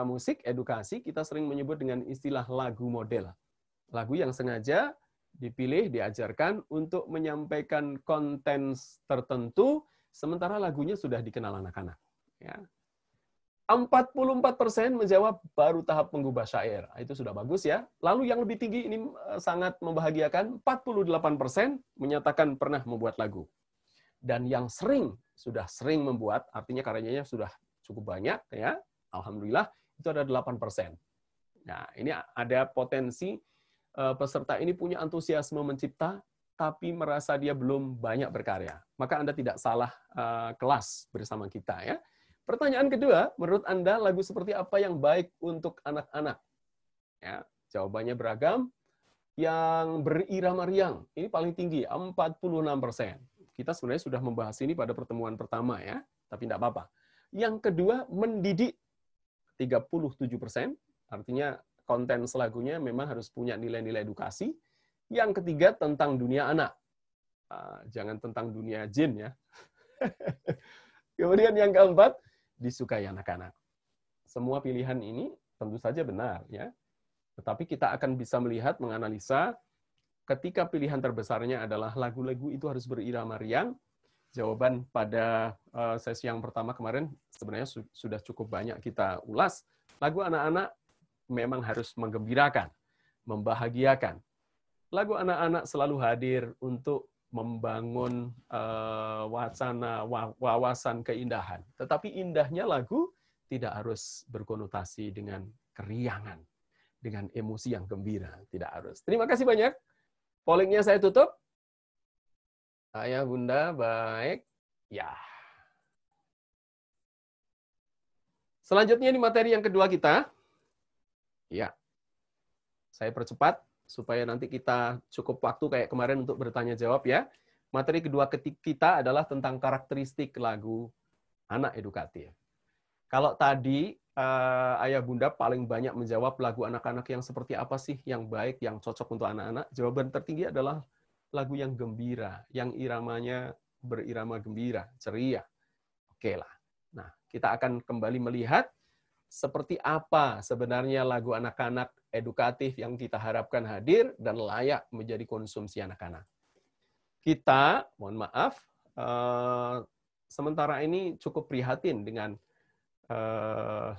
musik, edukasi, kita sering menyebut dengan istilah lagu model. Lagu yang sengaja dipilih, diajarkan untuk menyampaikan konten tertentu, sementara lagunya sudah dikenal anak-anak. Ya. 44% menjawab baru tahap menggubah syair. Itu sudah bagus ya. Lalu yang lebih tinggi ini sangat membahagiakan, 48% menyatakan pernah membuat lagu. Dan yang sudah sering membuat, artinya karyanya sudah cukup banyak ya. Alhamdulillah, itu ada 8%. Nah, ini ada potensi peserta ini punya antusiasme mencipta, tapi merasa dia belum banyak berkarya. Maka Anda tidak salah kelas bersama kita ya. Pertanyaan kedua, menurut Anda lagu seperti apa yang baik untuk anak-anak? Ya, jawabannya beragam. Yang berirama riang, ini paling tinggi, 46%. Kita sebenarnya sudah membahas ini pada pertemuan pertama ya, tapi tidak apa-apa. Yang kedua, mendidik, 37%. Artinya konten selagunya memang harus punya nilai-nilai edukasi. Yang ketiga, tentang dunia anak. Jangan tentang dunia jin ya. Kemudian yang keempat, disukai anak-anak. Semua pilihan ini tentu saja benar ya. Tetapi kita akan bisa melihat, menganalisa ketika pilihan terbesarnya adalah lagu-lagu itu harus berirama riang. Jawaban pada sesi yang pertama kemarin sebenarnya sudah cukup banyak kita ulas. Lagu anak-anak memang harus menggembirakan, membahagiakan. Lagu anak-anak selalu hadir untuk membangun wacana, wawasan keindahan. Tetapi indahnya lagu tidak harus berkonotasi dengan keriangan, dengan emosi yang gembira. Tidak harus. Terima kasih banyak. Pollingnya saya tutup. Ayah, Bunda, baik. Ya. Selanjutnya ini materi yang kedua kita. Ya. Saya percepat supaya nanti kita cukup waktu kayak kemarin untuk bertanya jawab ya. Materi kedua kita adalah tentang karakteristik lagu anak edukatif. Kalau tadi Ayah Bunda paling banyak menjawab lagu anak-anak yang seperti apa sih yang baik, yang cocok untuk anak-anak. Jawaban tertinggi adalah lagu yang gembira, yang iramanya berirama gembira, ceria. Oke lah. Nah, kita akan kembali melihat seperti apa sebenarnya lagu anak-anak edukatif yang kita harapkan hadir dan layak menjadi konsumsi anak-anak. Kita, mohon maaf, sementara ini cukup prihatin dengan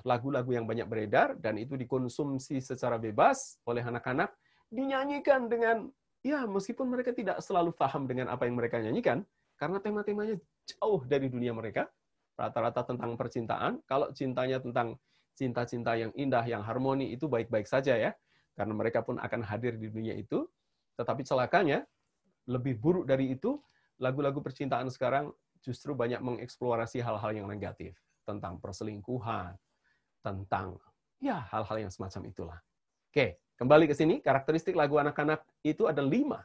lagu-lagu yang banyak beredar dan itu dikonsumsi secara bebas oleh anak-anak, dinyanyikan dengan, ya meskipun mereka tidak selalu paham dengan apa yang mereka nyanyikan, karena tema-temanya jauh dari dunia mereka, rata-rata tentang percintaan. Kalau cintanya tentang cinta-cinta yang indah, yang harmoni, itu baik-baik saja ya, karena mereka pun akan hadir di dunia itu. Tetapi celakanya, lebih buruk dari itu, lagu-lagu percintaan sekarang justru banyak mengeksplorasi hal-hal yang negatif, tentang perselingkuhan, tentang ya hal-hal yang semacam itulah. Oke, kembali ke sini, karakteristik lagu anak-anak itu ada 5.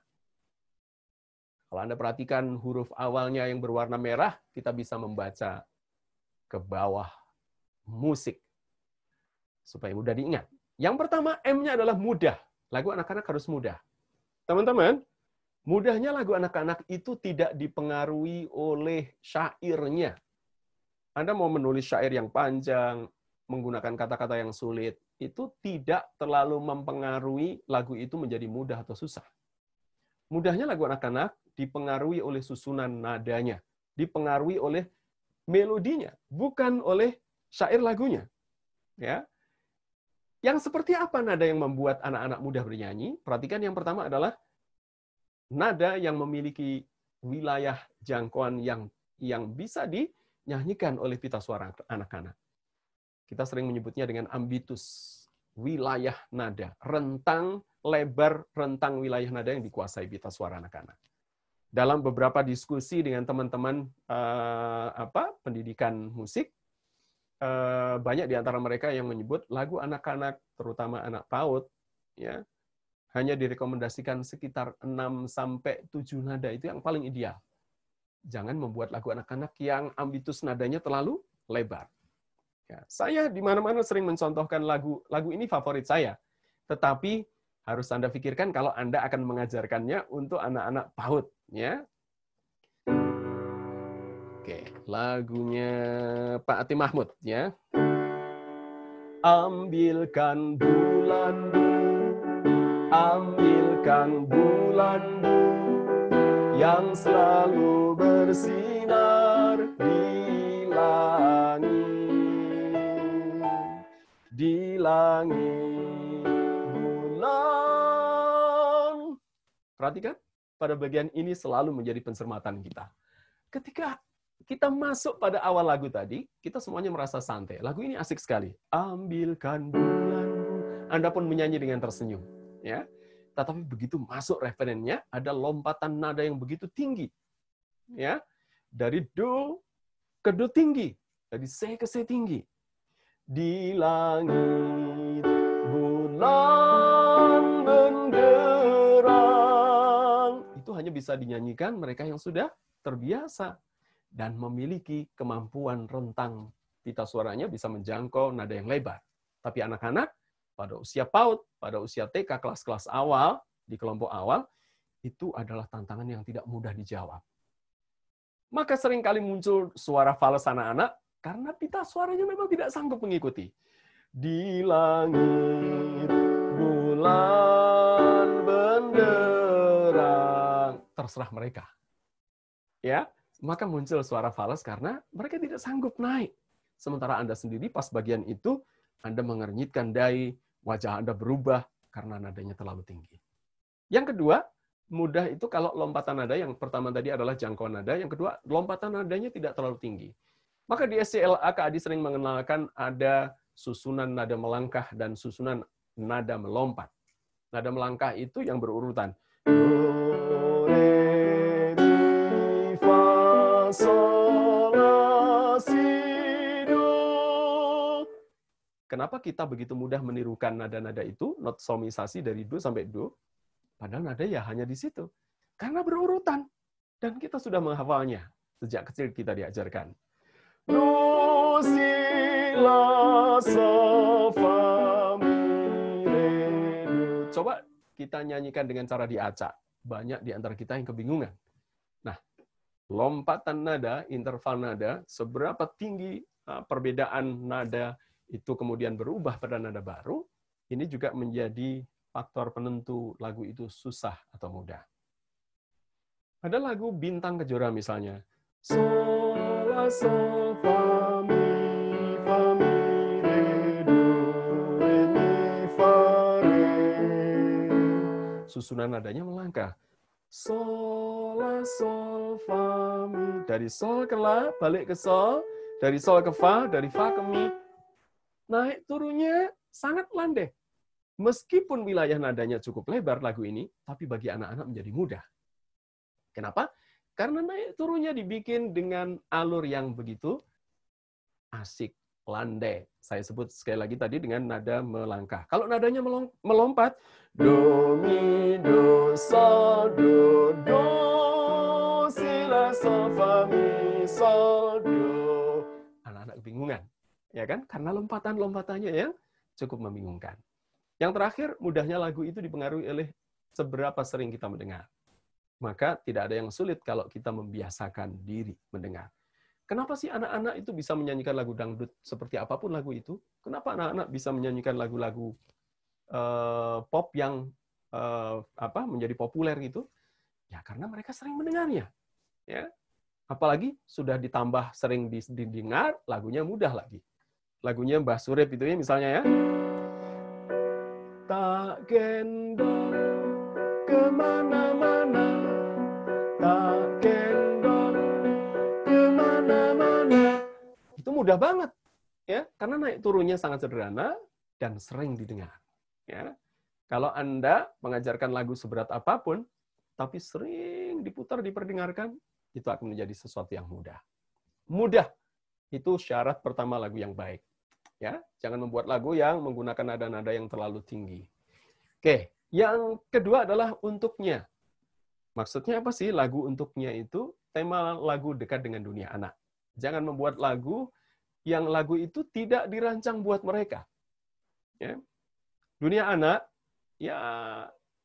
Kalau Anda perhatikan huruf awalnya yang berwarna merah, kita bisa membaca ke bawah musik, supaya mudah diingat. Yang pertama, M-nya adalah mudah. Lagu anak-anak harus mudah. Teman-teman, mudahnya lagu anak-anak itu tidak dipengaruhi oleh syairnya. Anda mau menulis syair yang panjang, menggunakan kata-kata yang sulit, itu tidak terlalu mempengaruhi lagu itu menjadi mudah atau susah. Mudahnya lagu anak-anak dipengaruhi oleh susunan nadanya, dipengaruhi oleh melodinya, bukan oleh syair lagunya. Ya. Yang seperti apa nada yang membuat anak-anak mudah bernyanyi? Perhatikan yang pertama adalah nada yang memiliki wilayah jangkauan yang bisa dinyanyikan oleh pita suara anak-anak. Kita sering menyebutnya dengan ambitus, wilayah nada, rentang lebar rentang wilayah nada yang dikuasai pita suara anak-anak. Dalam beberapa diskusi dengan teman-teman pendidikan musik, banyak di antara mereka yang menyebut lagu anak-anak, terutama anak PAUD, ya, hanya direkomendasikan sekitar 6-7 nada, itu yang paling ideal. Jangan membuat lagu anak-anak yang ambitus nadanya terlalu lebar. Ya, saya di mana-mana sering mencontohkan lagu ini favorit saya, tetapi harus Anda pikirkan kalau Anda akan mengajarkannya untuk anak-anak PAUD, ya. Oke, lagunya Pak Ati Mahmud, ya. Ambilkan bulanmu, ambilkan bulanmu, yang selalu bersinar di langit bulan. Perhatikan, pada bagian ini selalu menjadi pencermatan kita. Ketika kita masuk pada awal lagu tadi, kita semuanya merasa santai. Lagu ini asik sekali. Ambilkan bulanmu. Anda pun menyanyi dengan tersenyum. Ya. Tetapi begitu masuk referennya, ada lompatan nada yang begitu tinggi. Ya. Dari do ke do tinggi. Dari C ke C tinggi. Di langit bulan benderang. Itu hanya bisa dinyanyikan mereka yang sudah terbiasa dan memiliki kemampuan rentang pita suaranya bisa menjangkau nada yang lebar. Tapi anak-anak pada usia PAUD, pada usia TK, kelas-kelas awal, di kelompok awal, itu adalah tantangan yang tidak mudah dijawab. Maka seringkali muncul suara fals anak-anak, karena pita suaranya memang tidak sanggup mengikuti. Di langit bulan benderang. Terserah mereka. Ya, maka muncul suara fals karena mereka tidak sanggup naik. Sementara Anda sendiri pas bagian itu, Anda mengernyitkan dahi, wajah Anda berubah karena nadanya terlalu tinggi. Yang kedua, mudah itu kalau lompatan nada, yang pertama tadi adalah jangkauan nada, yang kedua, lompatan nadanya tidak terlalu tinggi. Maka di SCLA, Kak Adi sering mengenalkan ada susunan nada melangkah dan susunan nada melompat. Nada melangkah itu yang berurutan. Do, re, mi, fa, sol, la, si, do. Kenapa kita begitu mudah menirukan nada-nada itu, notsomisasi dari do sampai do, padahal nada ya hanya di situ. Karena berurutan. Dan kita sudah menghafalnya. Sejak kecil kita diajarkan. Do, si, la, sol, fa, mi, re, do. Coba kita nyanyikan dengan cara diacak. Banyak di antara kita yang kebingungan. Nah, lompatan nada, interval nada, seberapa tinggi perbedaan nada itu kemudian berubah pada nada baru, ini juga menjadi faktor penentu lagu itu susah atau mudah. Ada lagu Bintang Kejora misalnya. Sol, la, sol, fa, mi, re, do, re, mi, fa, re. Susunan nadanya melangkah. Sol, la, sol, fa, mi. Dari sol ke la, balik ke sol. Dari sol ke fa, dari fa ke mi. Naik turunnya sangat landai. Meskipun wilayah nadanya cukup lebar lagu ini, tapi bagi anak-anak menjadi mudah. Kenapa? Karena naik turunnya dibikin dengan alur yang begitu asik, landai. Saya sebut sekali lagi tadi dengan nada melangkah. Kalau nadanya melompat, do, mi, do, sol, do, si, la, sol, fa, mi, sol, do. Anak-anak kebingungan. Ya kan? Karena lompatan-lompatannya yang cukup membingungkan. Yang terakhir, mudahnya lagu itu dipengaruhi oleh seberapa sering kita mendengar. Maka tidak ada yang sulit kalau kita membiasakan diri mendengar. Kenapa sih anak-anak itu bisa menyanyikan lagu dangdut seperti apapun lagu itu? Kenapa anak-anak bisa menyanyikan lagu-lagu pop yang menjadi populer gitu? Ya karena mereka sering mendengarnya. Ya. Apalagi sudah ditambah sering didengar, lagunya mudah lagi. Lagunya Mbah Surip itu ya misalnya ya. tak gendong kemana-mana, tak gendong kemana-mana. Itu mudah banget, ya, karena naik turunnya sangat sederhana dan sering didengar. Ya, kalau Anda mengajarkan lagu seberat apapun, tapi sering diputar, diperdengarkan, itu akan menjadi sesuatu yang mudah. Mudah itu syarat pertama lagu yang baik. Ya, jangan membuat lagu yang menggunakan nada-nada yang terlalu tinggi. Oke, yang kedua adalah untuknya. Maksudnya apa sih lagu untuknya itu? Tema lagu dekat dengan dunia anak. Jangan membuat lagu yang lagu itu tidak dirancang buat mereka. Ya. Dunia anak, ya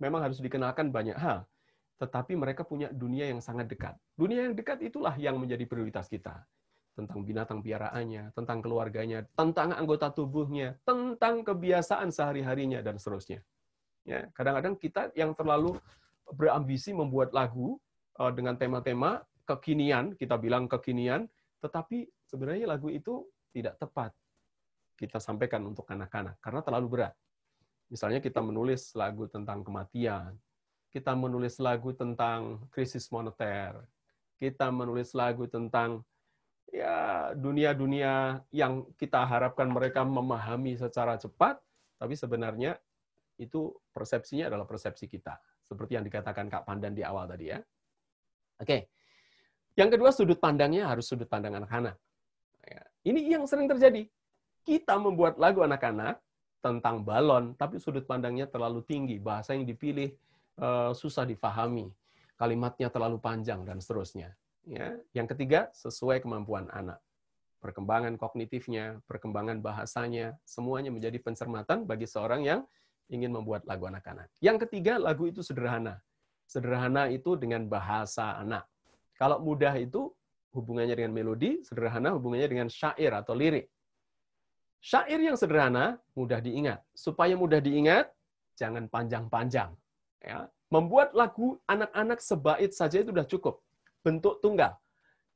memang harus dikenalkan banyak hal. Tetapi mereka punya dunia yang sangat dekat. Dunia yang dekat itulah yang menjadi prioritas kita. Tentang binatang piaraannya, tentang keluarganya, tentang anggota tubuhnya, tentang kebiasaan sehari-harinya, dan seterusnya. Ya, kadang-kadang kita yang terlalu berambisi membuat lagu dengan tema-tema kekinian, kita bilang kekinian, tetapi sebenarnya lagu itu tidak tepat kita sampaikan untuk anak-anak, karena terlalu berat. Misalnya kita menulis lagu tentang kematian, kita menulis lagu tentang krisis moneter, kita menulis lagu tentang ya dunia-dunia yang kita harapkan mereka memahami secara cepat, tapi sebenarnya itu persepsinya adalah persepsi kita. Seperti yang dikatakan Kak Pandan di awal tadi ya. Oke. Yang kedua, sudut pandangnya harus sudut pandang anak-anak. Ini yang sering terjadi. Kita membuat lagu anak-anak tentang balon, tapi sudut pandangnya terlalu tinggi. Bahasa yang dipilih susah difahami. Kalimatnya terlalu panjang, dan seterusnya. Ya. Yang ketiga, sesuai kemampuan anak. Perkembangan kognitifnya, perkembangan bahasanya, semuanya menjadi pencermatan bagi seorang yang ingin membuat lagu anak-anak. Yang ketiga, lagu itu sederhana. Sederhana itu dengan bahasa anak. Kalau mudah itu hubungannya dengan melodi, sederhana hubungannya dengan syair atau lirik. Syair yang sederhana, mudah diingat. Supaya mudah diingat, jangan panjang-panjang. Ya. Membuat lagu anak-anak sebait saja itu sudah cukup. Bentuk tunggal.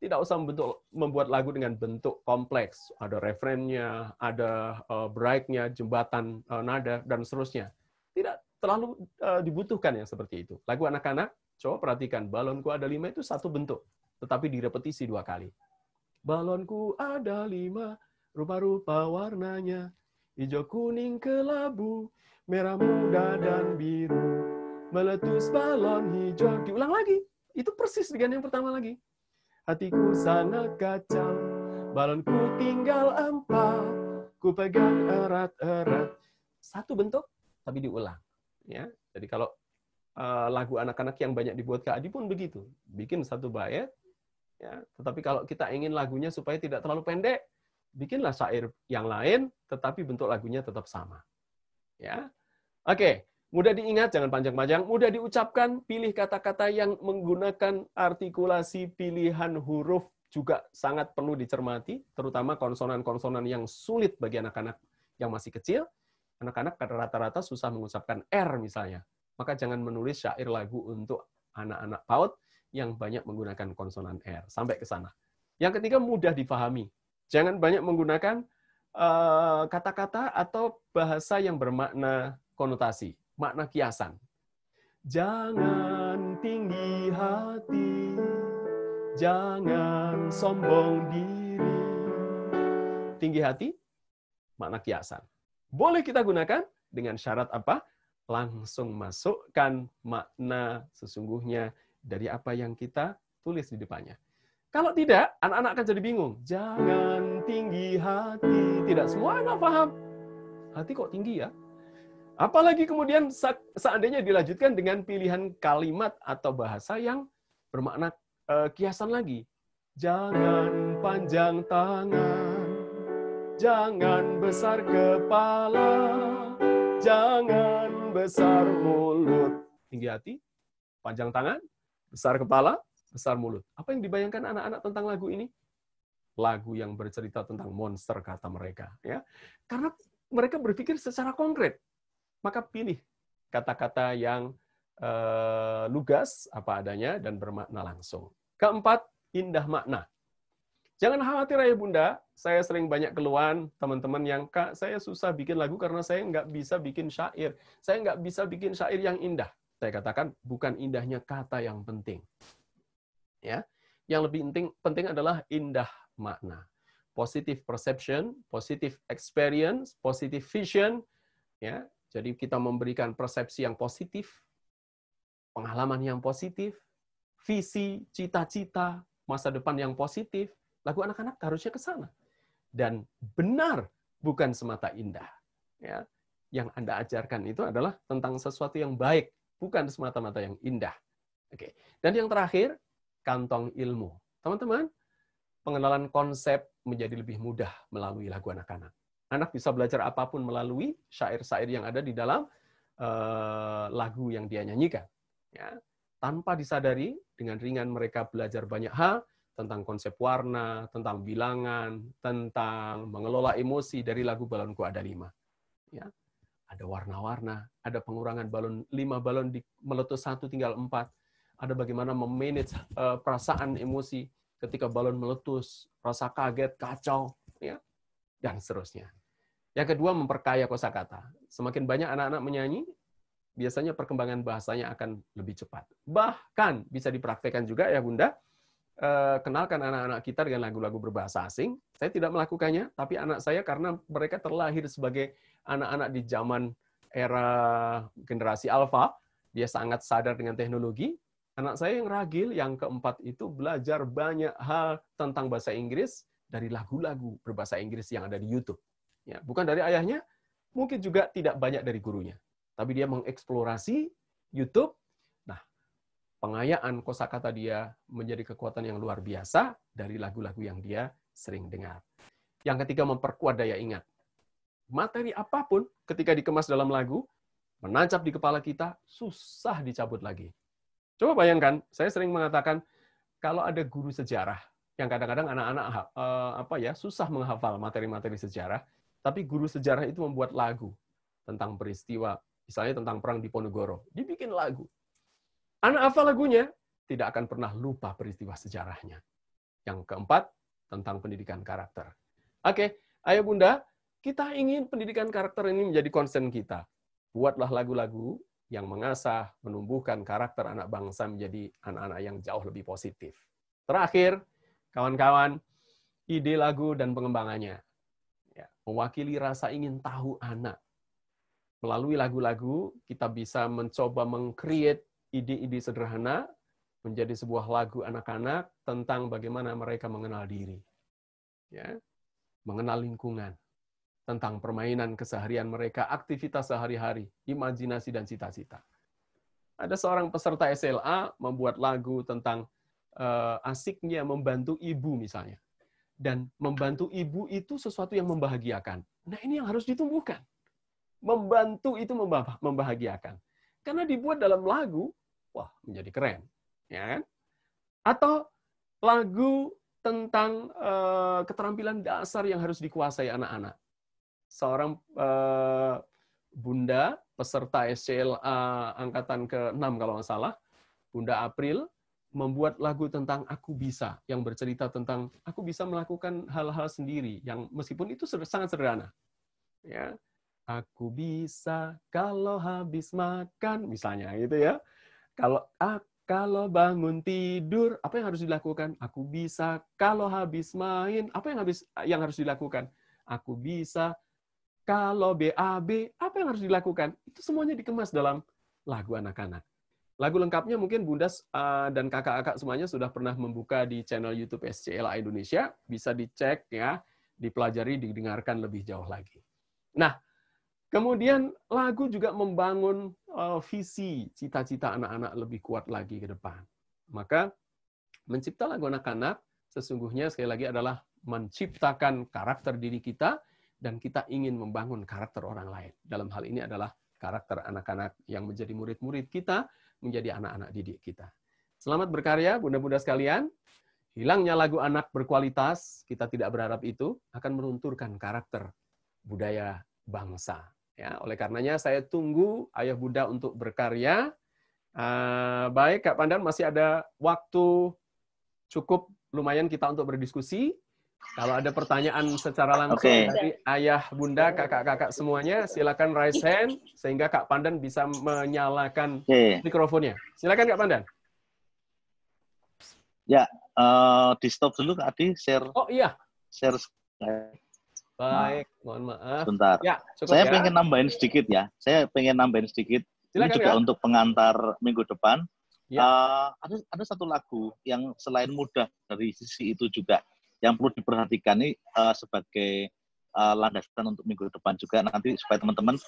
Tidak usah membuat lagu dengan bentuk kompleks. Ada refrennya, ada break-nya, jembatan nada, dan seterusnya. Tidak terlalu dibutuhkan yang seperti itu. Lagu anak-anak, coba perhatikan, balonku ada 5 itu satu bentuk, tetapi direpetisi 2 kali. Balonku ada 5, rupa-rupa warnanya, hijau, kuning, kelabu, merah muda, dan biru. Meletus balon hijau. Diulang lagi. Itu persis dengan yang pertama lagi. Hatiku sangat kacau, balonku tinggal 4, ku pegang erat-erat. Satu bentuk, tapi diulang. Ya, jadi kalau lagu anak-anak yang banyak dibuat Kak Adi pun begitu. Bikin satu bait, ya, tetapi kalau kita ingin lagunya supaya tidak terlalu pendek, bikinlah syair yang lain, tetapi bentuk lagunya tetap sama. Ya, oke. Mudah diingat, jangan panjang-panjang. Mudah diucapkan, pilih kata-kata yang menggunakan artikulasi pilihan huruf juga sangat perlu dicermati, terutama konsonan-konsonan yang sulit bagi anak-anak yang masih kecil. Anak-anak rata-rata susah mengucapkan R misalnya. Maka jangan menulis syair lagu untuk anak-anak PAUD yang banyak menggunakan konsonan R. Sampai ke sana. Yang ketiga, mudah dipahami. Jangan banyak menggunakan kata-kata atau bahasa yang bermakna konotasi. Makna kiasan. Jangan tinggi hati, jangan sombong diri. Tinggi hati, makna kiasan. Boleh kita gunakan dengan syarat apa? Langsung masukkan makna sesungguhnya dari apa yang kita tulis di depannya. Kalau tidak, anak-anak akan jadi bingung. Jangan tinggi hati. Tidak semua anak paham. Hati kok tinggi ya? Apalagi kemudian seandainya dilanjutkan dengan pilihan kalimat atau bahasa yang bermakna kiasan lagi. Jangan panjang tangan, jangan besar kepala, jangan besar mulut. Tinggi hati, panjang tangan, besar kepala, besar mulut. Apa yang dibayangkan anak-anak tentang lagu ini? Lagu yang bercerita tentang monster, kata mereka. Ya, karena mereka berpikir secara konkret. Maka pilih kata-kata yang lugas, apa adanya, dan bermakna langsung. Keempat, indah makna. Jangan khawatir ayah bunda, saya sering banyak keluhan teman-teman yang, Kak, saya susah bikin lagu karena saya nggak bisa bikin syair. Saya nggak bisa bikin syair yang indah. Saya katakan, bukan indahnya kata yang penting. Ya, yang lebih penting adalah indah makna. Positive perception, positive experience, positive vision. Ya, jadi kita memberikan persepsi yang positif, pengalaman yang positif, visi, cita-cita, masa depan yang positif. Lagu anak-anak harusnya ke sana. Dan benar, bukan semata indah. Ya, yang Anda ajarkan itu adalah tentang sesuatu yang baik, bukan semata-mata yang indah. Oke. Dan yang terakhir, kantong ilmu. Teman-teman, pengenalan konsep menjadi lebih mudah melalui lagu anak-anak. Anak bisa belajar apapun melalui syair-syair yang ada di dalam lagu yang dia nyanyikan. Ya. Tanpa disadari, dengan ringan mereka belajar banyak hal, tentang konsep warna, tentang bilangan, tentang mengelola emosi dari lagu Balonku Ada 5. Ya. Ada warna-warna, ada pengurangan balon 5 balon meletus 1 tinggal 4. Ada bagaimana memanage perasaan emosi ketika balon meletus, rasa kaget, kacau, ya, dan seterusnya. Yang kedua, memperkaya kosakata. Semakin banyak anak-anak menyanyi, biasanya perkembangan bahasanya akan lebih cepat. Bahkan bisa dipraktekkan juga ya Bunda, kenalkan anak-anak kita dengan lagu-lagu berbahasa asing. Saya tidak melakukannya, tapi anak saya karena mereka terlahir sebagai anak-anak di zaman era generasi alfa, dia sangat sadar dengan teknologi. Anak saya yang ragil, yang keempat itu belajar banyak hal tentang bahasa Inggris dari lagu-lagu berbahasa Inggris yang ada di YouTube. Ya, bukan dari ayahnya, mungkin juga tidak banyak dari gurunya. Tapi dia mengeksplorasi YouTube. Nah, pengayaan kosakata dia menjadi kekuatan yang luar biasa dari lagu-lagu yang dia sering dengar. Yang ketiga, memperkuat daya ingat. Materi apapun ketika dikemas dalam lagu, menancap di kepala kita, susah dicabut lagi. Coba bayangkan, saya sering mengatakan, kalau ada guru sejarah, yang kadang-kadang anak-anak susah menghafal materi-materi sejarah, tapi guru sejarah itu membuat lagu tentang peristiwa, misalnya tentang perang Diponegoro, dibikin lagu. Anak hafal lagunya, tidak akan pernah lupa peristiwa sejarahnya. Yang keempat, tentang pendidikan karakter. Oke, ayo Bunda, kita ingin pendidikan karakter ini menjadi concern kita. Buatlah lagu-lagu yang mengasah, menumbuhkan karakter anak bangsa menjadi anak-anak yang jauh lebih positif. Terakhir, kawan-kawan, ide lagu dan pengembangannya. Ya, mewakili rasa ingin tahu anak. Melalui lagu-lagu, kita bisa mencoba meng-create ide-ide sederhana menjadi sebuah lagu anak-anak tentang bagaimana mereka mengenal diri. Ya, mengenal lingkungan, tentang permainan keseharian mereka, aktivitas sehari-hari, imajinasi dan cita-cita. Ada seorang peserta SLA membuat lagu tentang asiknya membantu ibu misalnya. Dan membantu ibu itu sesuatu yang membahagiakan. Nah, ini yang harus ditumbuhkan. Membantu itu membahagiakan. Karena dibuat dalam lagu, wah, menjadi keren. Ya kan? Atau lagu tentang keterampilan dasar yang harus dikuasai anak-anak. Seorang Bunda, peserta SCLA angkatan ke-6 kalau nggak salah, Bunda April, membuat lagu tentang Aku Bisa, yang bercerita tentang aku bisa melakukan hal-hal sendiri, yang meskipun itu sangat sederhana. Ya, aku bisa kalau habis makan, misalnya gitu ya. Kalau bangun tidur, apa yang harus dilakukan? Aku bisa kalau habis main, apa yang harus dilakukan? Aku bisa kalau BAB, apa yang harus dilakukan? Itu semuanya dikemas dalam lagu anak-anak. Lagu lengkapnya mungkin Bunda dan kakak-kakak semuanya sudah pernah membuka di channel YouTube SCLA Indonesia. Bisa dicek, ya, dipelajari, didengarkan lebih jauh lagi. Nah, kemudian lagu juga membangun visi, cita-cita anak-anak lebih kuat lagi ke depan. Maka mencipta lagu anak-anak sesungguhnya sekali lagi adalah menciptakan karakter diri kita, dan kita ingin membangun karakter orang lain. Dalam hal ini adalah karakter anak-anak yang menjadi murid-murid kita, menjadi anak-anak didik kita. Selamat berkarya, Bunda-Bunda sekalian. Hilangnya lagu anak berkualitas, kita tidak berharap itu akan melunturkan karakter budaya bangsa. Ya, oleh karenanya saya tunggu Ayah Bunda untuk berkarya. Baik, Kak Pandan, masih ada waktu cukup lumayan kita untuk berdiskusi. Kalau ada pertanyaan secara langsung dari ayah, bunda, kakak-kakak semuanya, silakan raise hand sehingga Kak Pandan bisa menyalakan mikrofonnya. Silakan Kak Pandan. Ya, di stop dulu Kak Adi, share. Oh iya. Share. Baik, mohon maaf. Sebentar. Ya, saya pengen nambahin sedikit ya. Silakan, ini juga ya. untuk pengantar minggu depan. Ya. Ada satu lagu yang selain mudah dari sisi itu juga yang perlu diperhatikan ini sebagai landasan untuk minggu depan juga nanti supaya teman-teman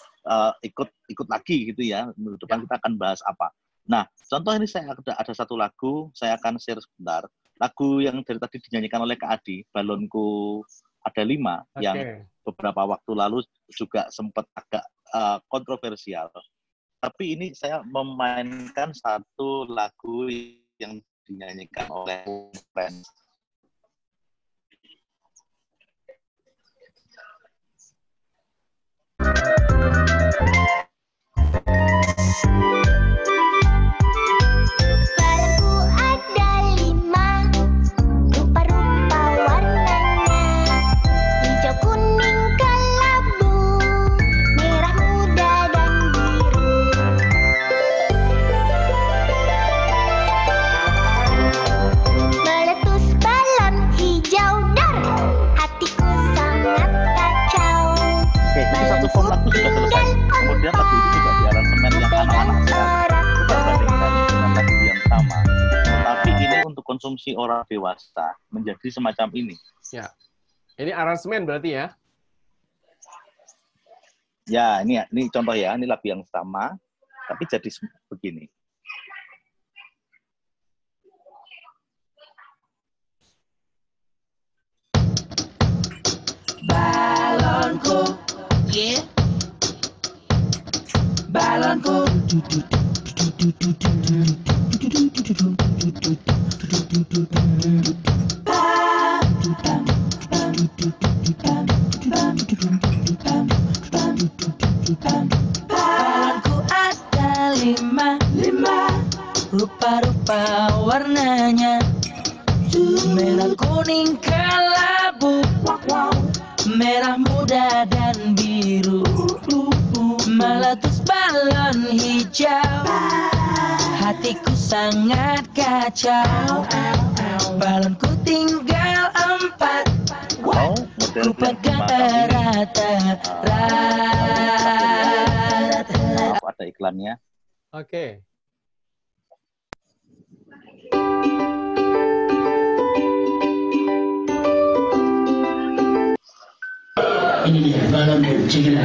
ikut lagi gitu ya. Minggu depan kita akan bahas apa. Nah, contoh ini saya ada satu lagu, saya akan share sebentar. Lagu yang dari tadi dinyanyikan oleh Kak Adi, Balonku Ada 5, yang beberapa waktu lalu juga sempat agak kontroversial. Tapi ini saya memainkan satu lagu yang dinyanyikan oleh Friends. Kemudian lagu itu juga di aransemen yang anak-anak sekali. Coba bandingkan dengan lagu yang sama. Tapi ini untuk konsumsi orang dewasa menjadi semacam ini. Ya, ini aransemen berarti ya? Ya, ini contoh ya. Ini lagu yang sama, tapi jadi begini. Balonku, yeah. Balonku, balonku ada 5, rupa-rupa warnanya, merah, kuning, kelabu, merah muda dan biru, meletus balon hijau, hatiku sangat kacau, balonku tinggal 4, ku pegang rata-rata. Ada iklannya. Oke. Ini dia balon cekila.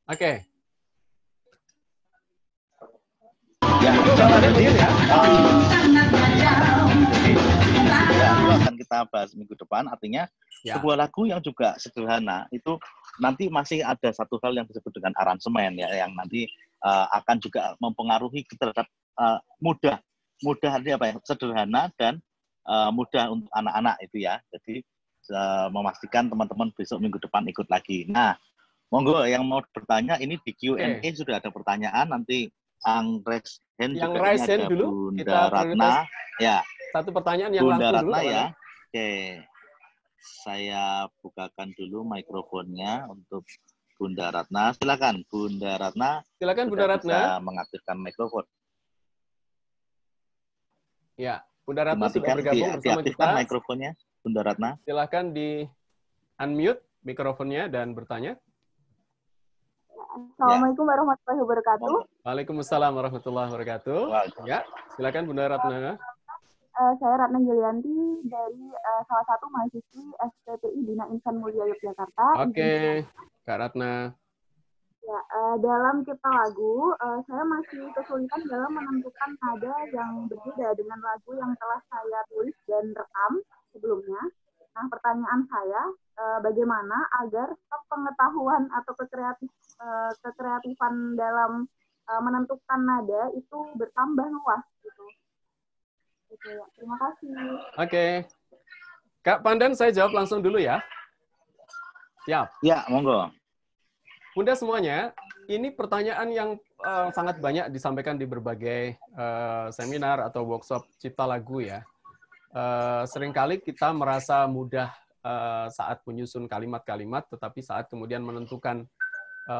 Oke. Ya, itu akan kita bahas minggu depan. Artinya sebuah lagu yang juga sederhana itu nanti masih ada satu hal yang disebut dengan aransemen ya, yang nanti akan juga mempengaruhi terhadap mudah apa ya, sederhana dan mudah untuk anak-anak itu ya. Jadi memastikan teman-teman besok minggu depan ikut lagi. Nah, Monggo yang mau bertanya ini di Q&A Oke. sudah ada pertanyaan, nanti ang raise hand Yang juga raise ini hand ada dulu, Bunda kita Ratna. Ya, satu pertanyaan yang Bunda langsung dulu, Ratna Kak ya. Pandan. Oke. Saya bukakan dulu mikrofonnya untuk Bunda Ratna. Silakan Bunda Ratna. Silakan Sudah Bunda Ratna. bisa mengaktifkan mikrofon. Ya, Bunda Ratna sudah Dimatikan, bergabung bersama diaktifkan kita. mikrofonnya, Bunda Ratna. Silakan di unmute mikrofonnya dan bertanya. Assalamualaikum warahmatullahi wabarakatuh. Waalaikumsalam warahmatullahi wabarakatuh. Ya, silakan Bunda Ratna. Saya Ratna Julianti dari salah satu mahasiswi STPI Bina Insan Mulia Yogyakarta. Oke, Kak Ratna. Ya, dalam cipta lagu, saya masih kesulitan dalam menentukan nada yang berbeda dengan lagu yang telah saya tulis dan rekam sebelumnya. Nah, pertanyaan saya, bagaimana agar pengetahuan atau kekreatifan dalam menentukan nada itu bertambah luas gitu. Gitu ya. Terima kasih. Oke. Kak Pandan, saya jawab langsung dulu ya. Siap. Ya, monggo. Bunda semuanya, ini pertanyaan yang sangat banyak disampaikan di berbagai seminar atau workshop cipta lagu ya. Seringkali kita merasa mudah saat menyusun kalimat-kalimat, tetapi saat kemudian menentukan